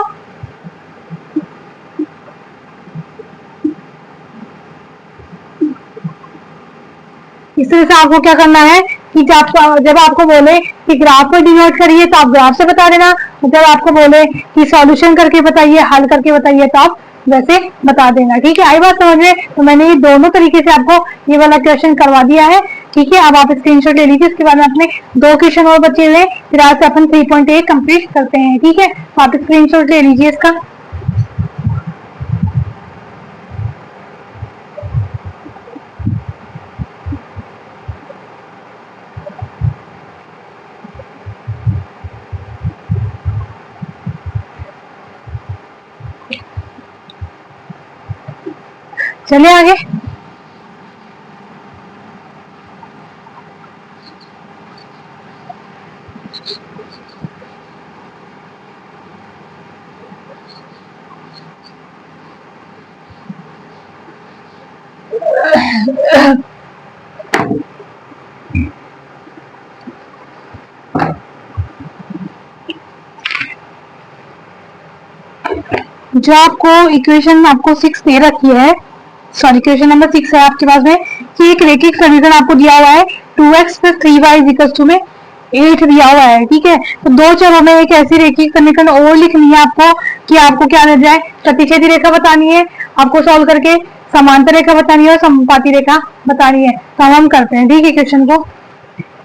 इस तरह से आपको क्या करना है कि जब आपको बोले कि ग्राफ में डिनोट करिए तो आप ग्राफ से बता देना, जब आपको बोले कि सॉल्यूशन करके बताइए, हल करके बताइए, तो आप वैसे बता देना। ठीक है, आई बात समझ में। तो मैंने ये दोनों तरीके से आपको ये वाला क्वेश्चन करवा दिया है। ठीक है, अब आप स्क्रीनशॉट ले लीजिए। इसके बाद में अपने 2 क्वेश्चन और बचे हुए, फिर आज से अपन 3.8 कंप्लीट करते हैं। ठीक है, तो आप स्क्रीनशॉट ले लीजिए इसका। चलिए आगे। जो आपको इक्वेशन आपको 6 दे रखी है, सॉरी इक्वेशन नंबर 6 है आपके पास में, कि एक रेखिक समीकरण आपको दिया हुआ है 2x + 3y में 8 दिया हुआ है। ठीक है, तो दो चरों में एक ऐसी रेखिक समीकरण और लिखनी है आपको कि आपको क्या मिल जाए, प्रतिच्छेदी रेखा बतानी है आपको सॉल्व करके, समांतर रेखा बतानी है और समपाती रेखा बतानी है। तो हम करते हैं ठीक है क्वेश्चन को,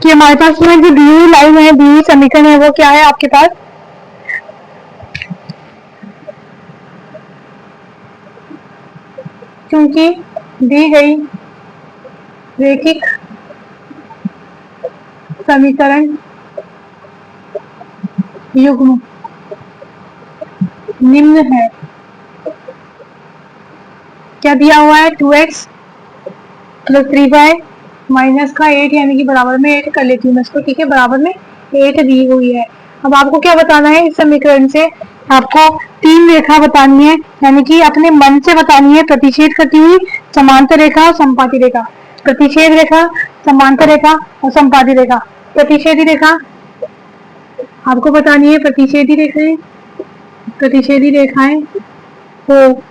कि हमारे पास में जो दी हुई लाइन है, दी हुई समीकरण है वो क्या है आपके पास, क्योंकि दी गई रेखिक समीकरण युग्म निम्न है। क्या दिया हुआ है, 2x + 3y - 8 यानी कि बराबर में 8 कर लेती हूँ मैं इसको। ठीक है, बराबर में 8 दी हुई है। अब आपको क्या बताना है, इस समीकरण से आपको 3 रेखा बतानी है, यानी कि अपने मन से बतानी है, प्रतिच्छेद करती हुई, समांतर रेखा और समपाती रेखा। प्रतिच्छेद रेखा, समांतर रेखा और समपाती रेखा। प्रतिच्छेदी रेखा आपको बतानी है, प्रतिच्छेदी रेखाएं, प्रतिच्छेदी रेखाएं तो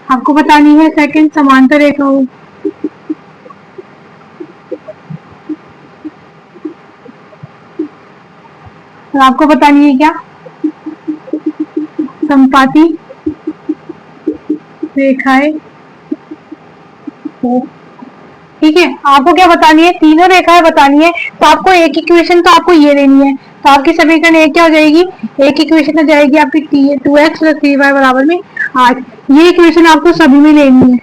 आपको बतानी है। सेकंड, समांतर रेखा हो, और आपको बतानी है क्या, समपाती रेखाएं हो। ठीक है, आपको क्या बतानी है, तीनों रेखाएं बतानी है। तो आपको एक इक्वेशन तो आपको ये लेनी है, तो आपकी समीकरण एक क्या हो जाएगी, एक इक्वेशन हो जाएगी आपकी 2x + 3y बराबर में 8। ये इक्वेशन आपको सभी में लेनी है।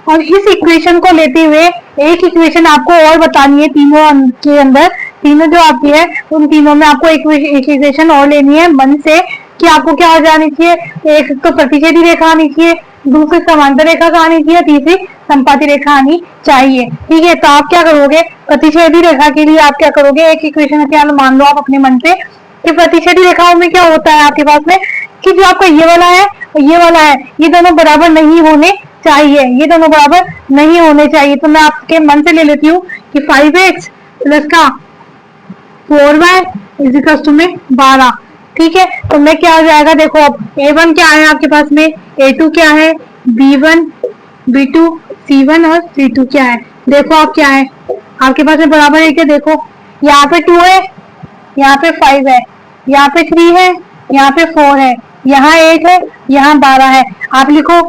और इस इक्वेशन को लेते हुए एक इक्वेशन आपको और बतानी है तीनों के अंदर, तीनों जो आपकी है उन तीनों में आपको एक इक्वेशन और लेनी है मन से, कि आपको क्या हो जानी चाहिए, एक तो प्रतिच्छेदी रेखा आनी चाहिए, दूसरी समांतर रेखा का आनी चाहिए, तीसरी समपाती रेखा आनी चाहिए। ठीक है, तो आप क्या करोगे, प्रतिच्छेदी रेखा के लिए आप क्या करोगे, एक इक्वेशन क्या मान लो आप अपने मन से, कि प्रतिच्छेदी रेखाओं में क्या होता है आपके पास में, कि जो आपका ये वाला है और ये वाला है, ये दोनों बराबर नहीं होने चाहिए, ये दोनों बराबर नहीं होने चाहिए। तो मैं आपके मन से ले लेती हूँ कि 5x + का 4y = में 12। ठीक है, तो मैं क्या हो जाएगा, देखो अब a1 क्या है आपके पास में, a2 क्या है, b1 b2 c1 और c2 क्या है। देखो आप क्या है आपके पास में, बराबर है क्या, देखो यहाँ पे 2 है, यहाँ पे 5 है, यहाँ पे 3 है, यहाँ पे 4 है, यहाँ 8 है, यहाँ 12 है। आप लिखो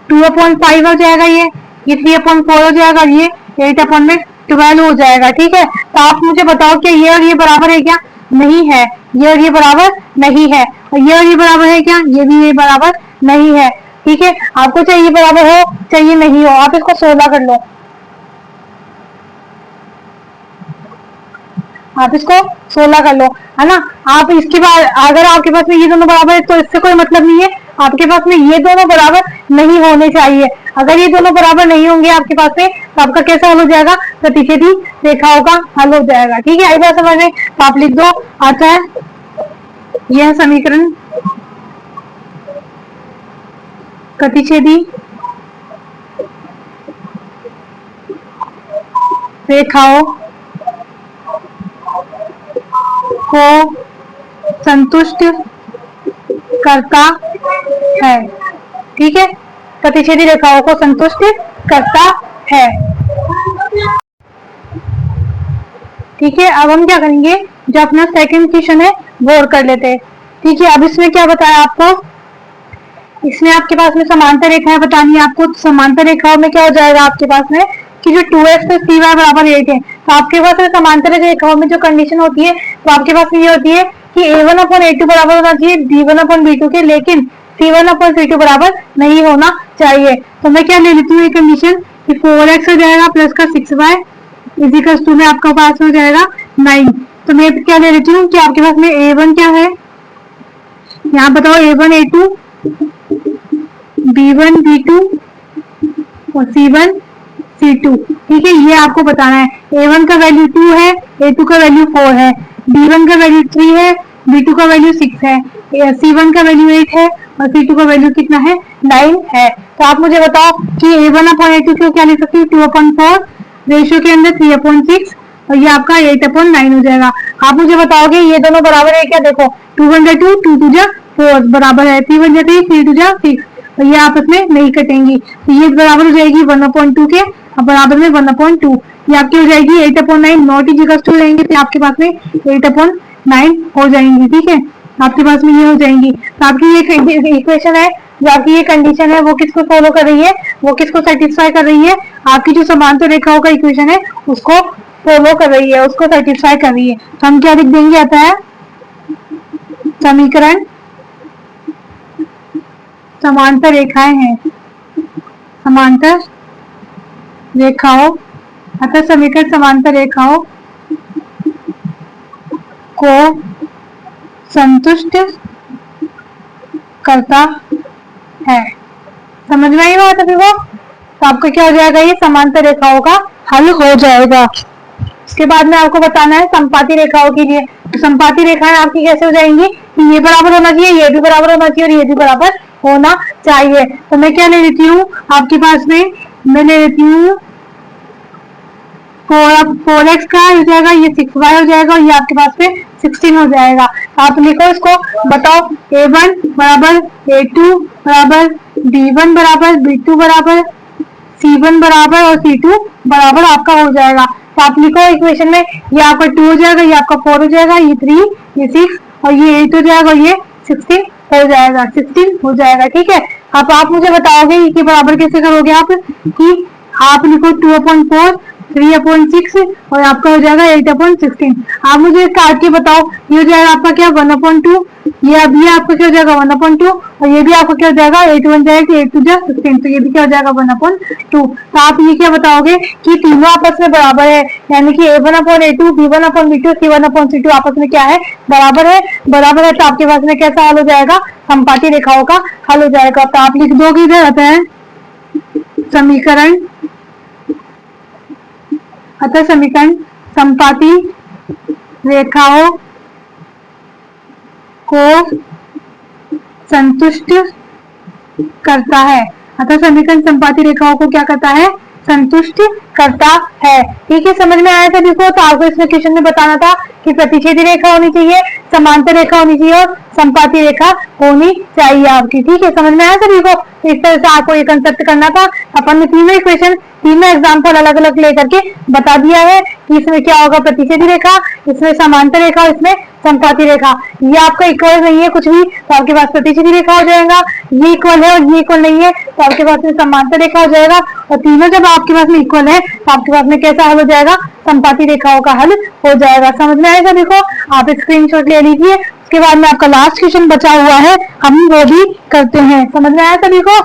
2/5 हो जाएगा, ये 3/4 हो जाएगा, ये 8/12 हो जाएगा। ठीक है, तो आप मुझे बताओ कि ये और ये बराबर है क्या, नहीं है, ये और ये बराबर नहीं है, और ये और ये बराबर है क्या, ये भी ये बराबर नहीं है। ठीक है, आपको चाहिए बराबर हो चाहिए नहीं हो, आप इसको 16 कर लो, आप इसको 16 कर लो, है ना। आप इसके बाद अगर आपके पास में ये दोनों बराबर है तो इससे कोई मतलब नहीं है, आपके पास में ये दोनों बराबर नहीं होने चाहिए। अगर ये दोनों बराबर नहीं होंगे आपके पास में तो आपका कैसा हल हो जाएगा, प्रतिच्छेदी रेखाओं का हल हो जाएगा। ठीक है, आई बात समझ में, तो आप लिख दो, आता है यह समीकरण प्रतिच्छेदी रेखाओं को संतुष्ट करता है। ठीक है, प्रतिच्छेदी रेखाओं को संतुष्ट करता है। ठीक है, अब हम क्या करेंगे, जो अपना सेकंड क्वेश्चन है वो और कर लेते हैं। ठीक है, अब इसमें क्या बताया आपको, इसमें आपके पास में समांतर रेखाएं बतानी है आपको। तो समांतर रेखाओं में क्या हो जाएगा आपके पास में कि जो 2x प्लस 3y बराबर 8 है, तो आपके पास में समांतर रेखाओं में जो कंडीशन होती है तो आपके पास में ये होती है कि a1/a2 बराबर होना चाहिए b1/b2 के, लेकिन c1/c2 बराबर नहीं होना चाहिए। तो मैं क्या ले लेती हूँ ये कंडीशन कि 4x हो जाएगा प्लस का 6y इजिकल्स टू में आपका पास में हो जाएगा 9। तो मैं क्या ले लेती हूँ कि आपके पास में a1 क्या है, यहाँ बताओ a1 a2 b1 b2 और c1 c2। ठीक है, ये आपको बताना है। a1 का वैल्यू 2 है, a2 का वैल्यू 4 है, b1 का वैल्यू 3 है, b2 का वैल्यू 6 है, c1 का वैल्यू 8 है और c2 का वैल्यू कितना है, 9 है। तो आप मुझे बताओ कि a1/a2 को क्या लिख सकती हूँ, 2/4 रेशियो के अंदर 3/6 और ये आपका 8/9 हो जाएगा। आप मुझे बताओगे ये दोनों बराबर है क्या, देखो 2/2 2 2 जा 4 बराबर है, 3/3 3 2 जा 6 और ये आपस में नहीं कटेंगी, तो ये बराबर हो जाएगी 1/2 के और बराबर में 1/2, ये आपकी हो जाएगी 8/9, नॉट इजिकल्स टू रहेंगे तो आपके पास में 8/9 हो जाएंगी। ठीक है, आपके पास में ये हो जाएंगी। तो आपकी ये इक्वेशन है, जो आपकी ये कंडीशन है वो किसको फॉलो कर रही है, वो किसको सेटिस्फाई कर रही है, आपकी जो समांतर रेखाओं का इक्वेशन है उसको फॉलो कर रही है, उसको सेटिस्फाई कर रही है। तो हम क्या लिख देंगे, आता है समीकरण समांतर रेखाएं हैं, समांतर रेखाओं अतः समीकरण समांतर रेखाओं को संतुष्ट करता है। समझ में आई बात अभी वो, तो आपका क्या हो जाएगा, ये समांतर रेखाओं का हल हो जाएगा। उसके बाद में आपको बताना है संपाती रेखाओं के लिए। तो संपाती रेखाएं आपकी कैसे हो जाएंगी कि ये बराबर होना चाहिए, ये भी बराबर होना चाहिए और ये भी बराबर होना चाहिए। तो मैं क्या ले लेती हूँ आपके पास में, मैं ले लेती हूँ 4x का हो जाएगा, ये 6y हो जाएगा और ये आपके पास में 16 हो जाएगा। आप लिखो इसको, बताओ a1 बराबर a2 बराबर b1 बराबर b2 बराबर c1 बराबर और c2 बराबर आपका हो जाएगा। तो आप लिखो इक्वेशन में, ये आपका 2 हो जाएगा, ये आपका 4 हो जाएगा, ये 3 ये 6 और ये 8 हो जाएगा और ये 16 हो जाएगा, 16 हो जाएगा। ठीक है, अब आप मुझे बताओगे कि बराबर कैसे करोगे आप, कि आप लिखो 2/4 3/6 और आपका हो जाएगा 8/16। आप मुझे काट के बताओ, ये हो जाएगा आपका क्या 1/2, ये अब ये आपका क्या हो जाएगा 1/2 और ये भी आपका क्या हो जाएगा 8 1 जाएगा 8 2 जा 16, तो ये भी क्या हो जाएगा 1/2। तो आप ये क्या बताओगे कि तीनों आपस में बराबर है, यानी कि a1/a2 b1/b2 c1/c2 आपस में क्या है, बराबर है। बराबर है तो आपके पास में कैसा हल हो जाएगा, संपाती रेखाओं का हल हो जाएगा। तो आप लिख दोगे, इधर आता है समीकरण अतः समीकरण संपाती रेखाओं को संतुष्ट करता है। अतः समीकरण संपाती रेखाओं को क्या करता है, संतुष्ट करता है। ठीक है, समझ में आया था। देखो, तो आपको इसमें क्वेश्चन में बताना था कि प्रतिच्छेदी रेखा होनी चाहिए, समांतर रेखा होनी चाहिए और संपाती रेखा होनी चाहिए आपकी। ठीक है, समझ में आया सभी को। तो इस तरह से आपको ये कंसेप्ट करना था। अपन ने तीनों इक्वेशन तीनों एग्जाम्पल अलग अलग लेकर के बता दिया है कि इसमें क्या होगा, प्रतिच्छेदी रेखा, इसमें समांतर रेखा, इसमें संपाती रेखा। ये आपका इक्वल नहीं है कुछ भी तो आपके पास प्रतिच्छेदी रेखा हो जाएगा, ये इक्वल है और ये इक्वल नहीं है तो आपके पास में समांतर रेखा हो जाएगा। और तीनों जब आपके पास में इक्वल है तो आपके पास में कैसा हल हो जाएगा, संपाती रेखाओं का हल हो जाएगा। समझ में आएगा। देखो, आप स्क्रीनशॉट ले लीजिए। उसके बाद में आपका लास्ट क्वेश्चन बचा हुआ है, हम वो भी करते हैं। समझ में आया सभी को।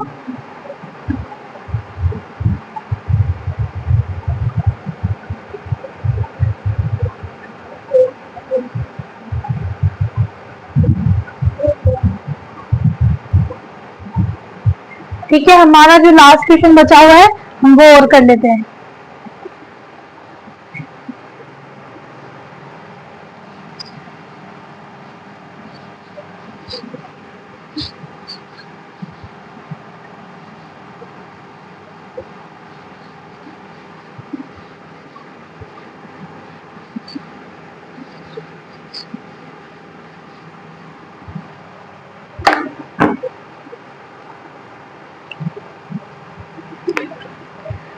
ठीक है, हमारा जो लास्ट क्वेश्चन बचा हुआ है हम वो और कर लेते हैं।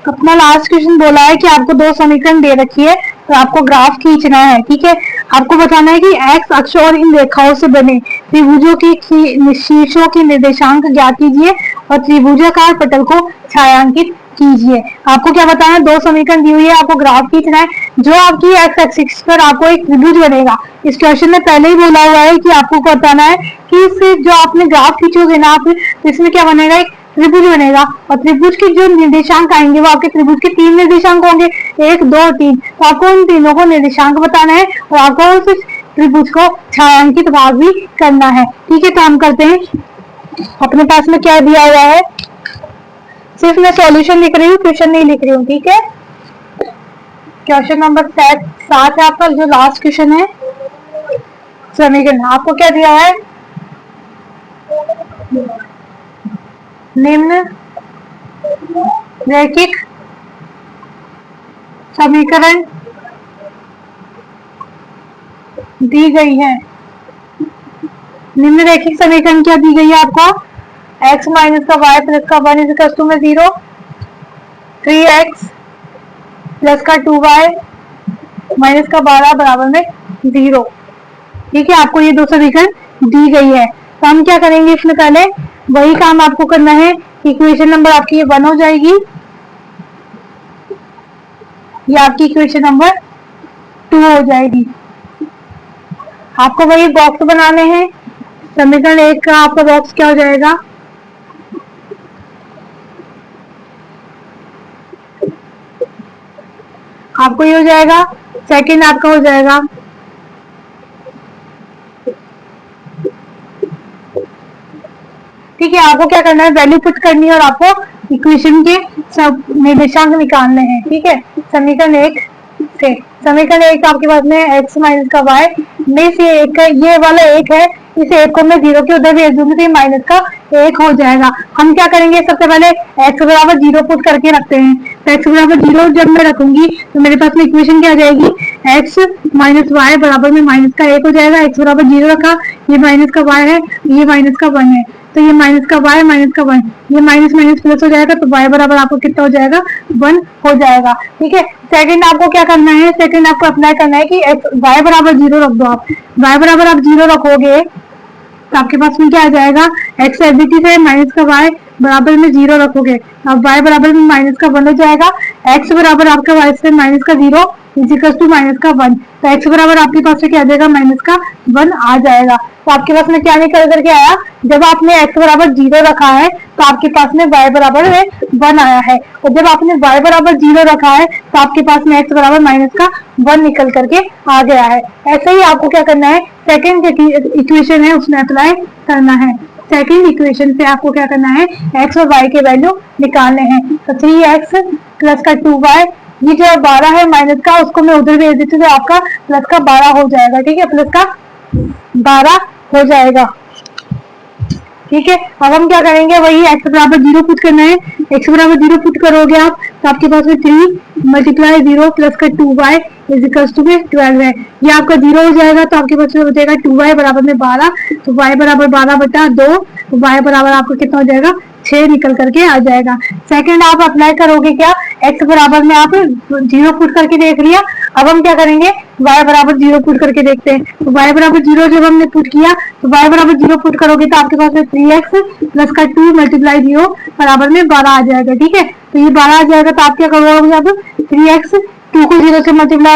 अपना लास्ट क्वेश्चन बोला है कि आपको दो समीकरण दे रखी है तो आपको ग्राफ खींचना है। ठीक है, आपको बताना है कि एक्स अक्ष और इन रेखाओं से बने त्रिभुजों की शीर्षों की निर्देशांक ज्ञात कीजिए और त्रिभुजाकार पटल को छायांकित कीजिए। आपको क्या बताना है, दो समीकरण दी हुई है, आपको ग्राफ खींचना है। जो आपकी एक्स एक्सिस पर आपको एक त्रिभुज बनेगा, इस क्वेश्चन में पहले ही बोला हुआ है कि आपको बताना है कि इससे जो आपने ग्राफ खींचोगे ना आप, तो इसमें क्या बनेगा, एक त्रिभुज बनेगा और त्रिभुज के जो निर्देशांक आएंगे वो आपके त्रिभुज के 3 निर्देशांक होंगे, 1 2 3। तो आपको उन तीनों को निर्देशांक बताना है और आपको उस त्रिभुज को छायांकित भाग भी करना है। ठीक है, तो हम करते हैं। अपने पास में क्या दिया हुआ है, सिर्फ मैं सॉल्यूशन लिख रही हूँ, क्वेश्चन नहीं लिख रही हूँ। ठीक है, क्वेश्चन नंबर 7 है आपका, जो लास्ट क्वेश्चन है समीकरण। आपको क्या दिया है, निम्न रैखिक समीकरण दी गई है। निम्न रैखिक समीकरण क्या दी गई है आपको, x माइनस का y प्लस का 1 इज इक्वल टू में 0, 3x प्लस का 2y माइनस का 12 बराबर में 0। ठीक है, आपको ये दो समीकरण दी गई है। तो हम क्या करेंगे, इसमें पहले वही काम आपको करना है। इक्वेशन नंबर आपकी ये 1 हो जाएगी, ये आपकी इक्वेशन नंबर 2 हो जाएगी। आपको वही बॉक्स बनाने हैं। समीकरण 1 का आपका बॉक्स क्या हो जाएगा, आपको ये हो जाएगा। सेकंड आपका हो जाएगा ठीक है, आपको क्या करना है, वैल्यू पुट करनी है और आपको इक्वेशन के सब निर्देशांक निकालने हैं। ठीक है, समीकरण 1 से, समीकरण 1 आपके पास में x माइनस का y में से एक, ये वाला 1 है, इस 1 को मैं 0 के उधर भेज दूंगी तो ये माइनस का 1 हो जाएगा। हम क्या करेंगे, सबसे पहले x बराबर 0 पुट करके रखते हैं। तो x बराबर 0 जब मैं रखूंगी तो मेरे पास में इक्वेशन क्या आ जाएगी, x माइनस वाई बराबर में माइनस का 1 हो जाएगा। x बराबर 0 रखा, ये माइनस का y है, ये माइनस का 1 है, तो ये माइनस का y माइनस का 1, ये माइनस माइनस प्लस हो जाएगा, तो y बराबर आपको कितना हो जाएगा, 1 हो जाएगा। ठीक है, सेकंड आपको क्या करना है, सेकंड आपको अप्लाई करना है कि y बराबर 0 रख दो। आप y बराबर आप 0 रखोगे तो आपके पास में क्या आ जाएगा, x एबिलिटी से माइनस का y बराबर में 0 रखोगे, अब y बराबर में माइनस का 1 हो जाएगा। x बराबर आपका y से माइनस का 0 इजिकल टू माइनस का 1, तो x बराबर आपके पास में क्या आ जाएगा, माइनस का 1 आ जाएगा। तो आपके पास में क्या निकल करके आया, जब आपने x बराबर 0 रखा है तो आपके पास में y बराबर 1 आया है, और जब आपने y बराबर 0 रखा है तो आपके पास में x बराबर माइनस का 1 निकल करके आ गया है। ऐसे ही आपको क्या करना है, सेकेंड इक्वेशन है उसमें अप्लाई करना है। सेकेंड इक्वेशन से आपको क्या करना है, x और y के वैल्यू निकालने हैं। तो 3x प्लस का 2y, ये जो 12 है माइनस का, उसको मैं उधर भेज देती हूँ तो आपका प्लस का 12 हो जाएगा। ठीक है, प्लस का 12 हो जाएगा। ठीक है, अब हम क्या करेंगे, वही x बराबर 0 पुट करना है। x बराबर 0 पुट करोगे आप तो आपके पास में 3 मल्टीप्लाई 0 प्लस का 2y इज इक्वल टू 12 है, ये आपका 0 हो जाएगा। तो आपके पास में हो जाएगा 2y बराबर में 12, तो y बराबर 12 बटा 2, तो y बराबर आपका कितना हो जाएगा, 6 निकल करके आ जाएगा। सेकंड आप अप्लाई करोगे क्या, x बराबर में आप 0 पुट करके देख लिया। अब हम क्या करेंगे, y बराबर 0 पुट करके देखते हैं। तो y बराबर 0 जब हमने पुट किया तो y बराबर 0 पुट करोगे तो आपके पास में 3x प्लस का 2 मल्टीप्लाई 0 बराबर में 12 आ जाएगा। ठीक है, तो ये 12 आ जाएगा, तो आप क्या करोगे, अब 3x 2 को 0 से मल्टीप्लाई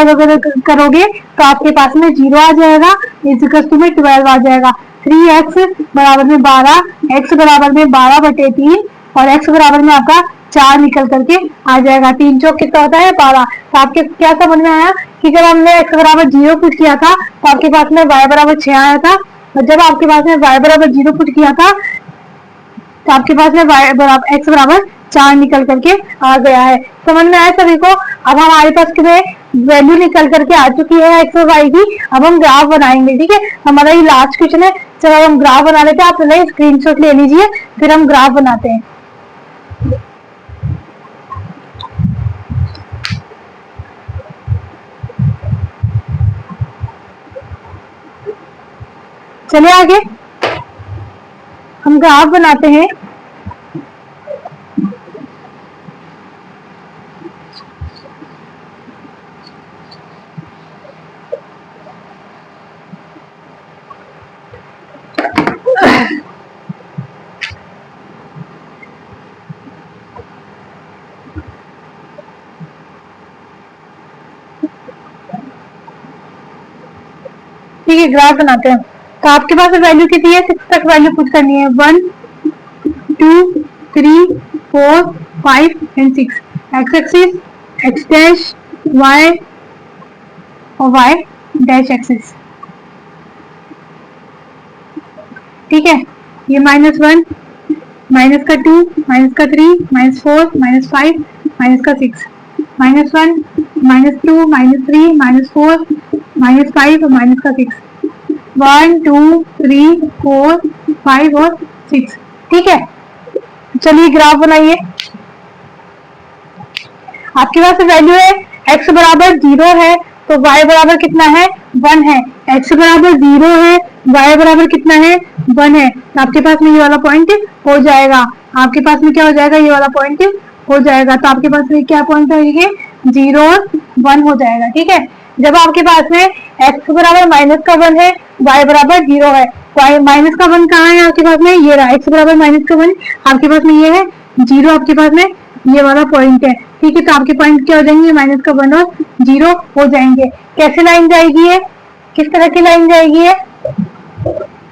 करोगे तो आपके पास में 0 आ जाएगा, इजिकल टू में 12 आ जाएगा। 3x बराबर में 12, x बराबर में 12 बटे 3 और x बराबर में आपका 4 निकल करके आ जाएगा। 3 चौक कितना होता है, 12। तो आपके क्या समझ में आया कि जब हमने x बराबर 0 पुट किया था तो आपके पास में y बराबर 6 आया था, और जब आपके पास में y बराबर 0 पुट किया था तो तो आपके पास में y बराबर x बराबर 4 निकल करके आ गया है। समझ में आया सभी को? अब हमारे पास वैल्यू निकल करके आ चुकी है x और y की। अब हम ग्राफ बनाएंगे, ठीक है। हमारा ये लास्ट क्वेश्चन है। चलो हम ग्राफ बना लेते हैं। आप पहले स्क्रीनशॉट ले लीजिए, फिर हम ग्राफ बनाते हैं। चलिए आगे हम ग्राफ बनाते हैं। ठीक है, ग्राफ बनाते हैं। तो आपके पास वैल्यू कितनी है? 6 तक वैल्यू पुट करनी है। 1 2 3 4 5 and 6। X axis X dash Y और वाई डैश एक्सिस, ठीक है। ये -1 माइनस का 2 माइनस का 3 -4 -5 माइनस का 6 -1 -2 -3 -4 -5 और माइनस का 6 1 2 3 4 5 और 6, ठीक है। चलिए ग्राफ बनाइए। आपके पास वैल्यू है x बराबर 0 है तो y बराबर कितना है? 1 है। x बराबर 0 है, y बराबर कितना है? 1 है। तो आपके पास में ये वाला पॉइंट हो जाएगा। आपके पास में क्या हो जाएगा? ये वाला पॉइंट हो जाएगा। तो आपके पास में क्या पॉइंट होंगे? 0 और 1 हो जाएगा, ठीक है। जब आपके पास में x बराबर -1 है, y बराबर 0 है, माइनस का 1 कहाँ है आपके पास में? ये रहा। x बराबर -1 आपके पास में ये है, 0 आपके पास में ये वाला पॉइंट है, ठीक है। तो आपके पॉइंट क्या हो जाएंगे? -1 और 0 हो जाएंगे। कैसे लाइन जाएगी है? किस तरह की लाइन जाएगी है?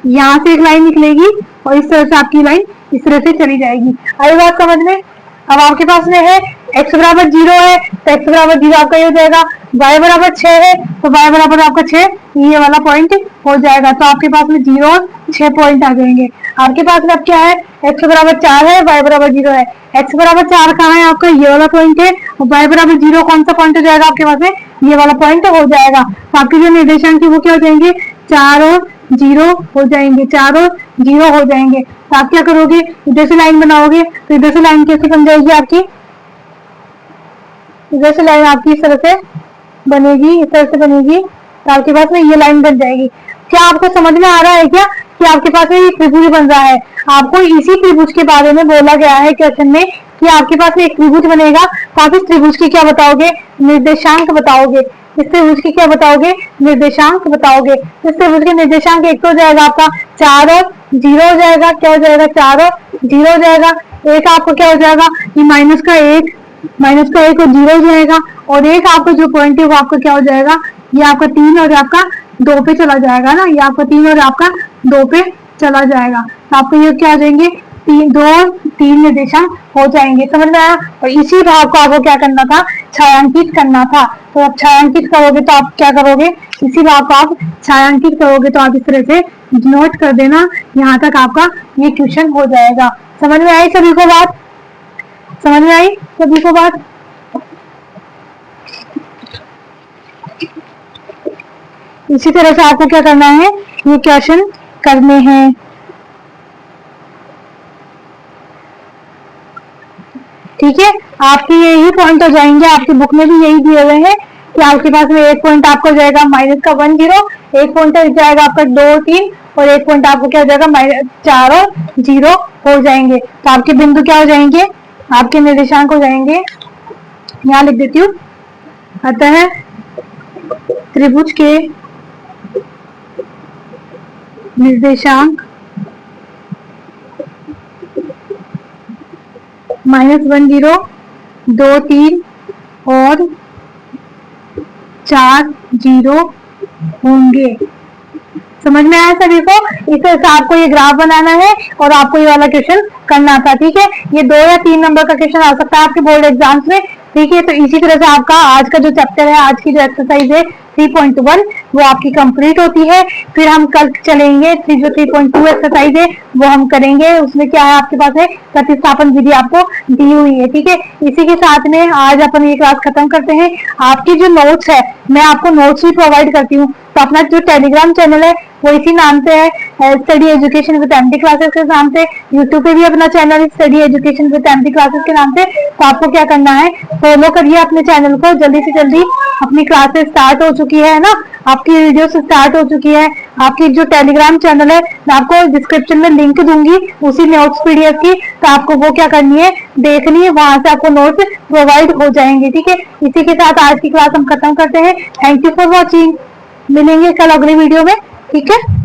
यहाँ से एक लाइन निकलेगी और इस तरह से आपकी लाइन इस तरह से चली जाएगी। आई बात समझ में? अब आपके पास में है x बराबर 0 है तो x बराबर 0 आपका ये हो जाएगा। y बराबर 6 है तो y बराबर आपका 6 ये वाला पॉइंट हो जाएगा। तो आपके पास में 0 और 6 पॉइंट आ जाएंगे। आपके पास में अब क्या है? x बराबर 4 है, y बराबर 0 है। x बराबर 4 कहाँ है आपका? ये वाला पॉइंट है। और y बराबर 0 कौन सा पॉइंट हो जाएगा आपके पास में? ये वाला पॉइंट हो जाएगा। तो आपके जो निर्देशांक है वो क्या हो जाएंगे? 4 और 0 हो जाएंगे। 4 और 0 हो जाएंगे। तो आप क्या करोगे? इधर से लाइन बनाओगे तो इधर से लाइन कैसे बन जाएगी आपकी? इधर से लाइन आपकी इस तरह से बनेगी, इस तरह से बनेगी। तो आपके पास में ये लाइन बन जाएगी। क्या आपको समझ में आ रहा है क्या कि आपके पास में ये त्रिभुज बन रहा है? आपको इसी त्रिभुज के बारे में बोला गया है क्वेश्चन में कि आपके पास में एक त्रिभुज बनेगा। तो आप इस त्रिभुज की क्या बताओगे? निर्देशांक बताओगे। इस त्रिभुज की क्या बताओगे? निर्देशांक बताओगे। इस त्रिभुज के निर्देशांक एक तो हो जाएगा आपका 4 और 0 हो जाएगा। क्या हो जाएगा? 4 और 0 हो जाएगा। एक आपको क्या हो जाएगा? ये -1 और 0 हो जाएगा। और एक आपका जो पॉइंट है वो आपका क्या हो जाएगा? ये आपका 3 और आपका 2 पे चला जाएगा ना। ये आपका 3 और आपका 2 पे चला जाएगा। तो आपको ये क्या आ जाएंगे? 2 और 3 निर्देशांक हो जाएंगे। समझ में आया? और इसी भाव को आपको क्या करना था? छायांकित करना था। तो आप छायांकित करोगे तो आप क्या करोगे? इसी भाव को आप छायांकित करोगे तो आप इस तरह से नोट कर देना। यहाँ तक आपका ये क्वेश्चन हो जाएगा। समझ में आई सभी को बात? समझ में आई सभी को बात? इसी तरह से आपको क्या करना है? ये क्वेश्चन करने हैं। ठीक है, आपके यही पॉइंट हो जाएंगे। आपकी बुक में भी यही दिए हुए हैं कि आपके पास में एक पॉइंट आपको जाएगा -1 0, एक पॉइंट जाएगा आपका 2 3 और एक पॉइंट आपको क्या हो जाएगा? -4 और 0 हो जाएंगे। तो आपके बिंदु क्या हो जाएंगे? आपके निर्देशांक हो जाएंगे। यहाँ लिख देती हूँ। अतः त्रिभुज के निर्देशांक -1 0 2 3 और 4 0 होंगे। समझ में आया सभी को? इस तरह से आपको ये ग्राफ बनाना है और आपको ये वाला क्वेश्चन करना था। ठीक है, ये 2 या 3 नंबर का क्वेश्चन आ सकता है आपके बोर्ड एग्जाम्स में। ठीक है, तो इसी तरह से आपका आज का जो चैप्टर है, आज की जो एक्सरसाइज है 3.1 वो आपकी कंप्लीट होती है। फिर हम कल चलेंगे जो 3.2 एक्सरसाइज है वो हम करेंगे। उसमें क्या है आपके पास है प्रतिस्थापन विधि आपको दी हुई है, ठीक है। इसी के साथ में आज अपन ये क्लास खत्म करते हैं। आपकी जो नोट्स है मैं आपको नोट्स भी प्रोवाइड करती हूँ, तो अपना जो टेलीग्राम चैनल है वो इसी नाम से है, study education with MD classes के नाम से। यूट्यूब पे भी अपना चैनल है study education with MD classes के नाम से। तो आपको क्या करना है, फॉलो करिए अपने चैनल को, जल्दी से जल्दी अपनी क्लासेस स्टार्ट हो चुकी है ना, आपकी वीडियो स्टार्ट हो चुकी है। आपकी जो टेलीग्राम चैनल है मैं आपको डिस्क्रिप्शन में लिंक दूंगी उसी नोट्स पीडीएफ की, तो आपको वो क्या करनी है, देखनी है, वहां से आपको नोट्स प्रोवाइड हो जाएंगे, ठीक है। इसी के साथ आज की क्लास हम खत्म करते हैं। Thank you for watching. मिलेंगे कल अगली वीडियो में, ठीक है।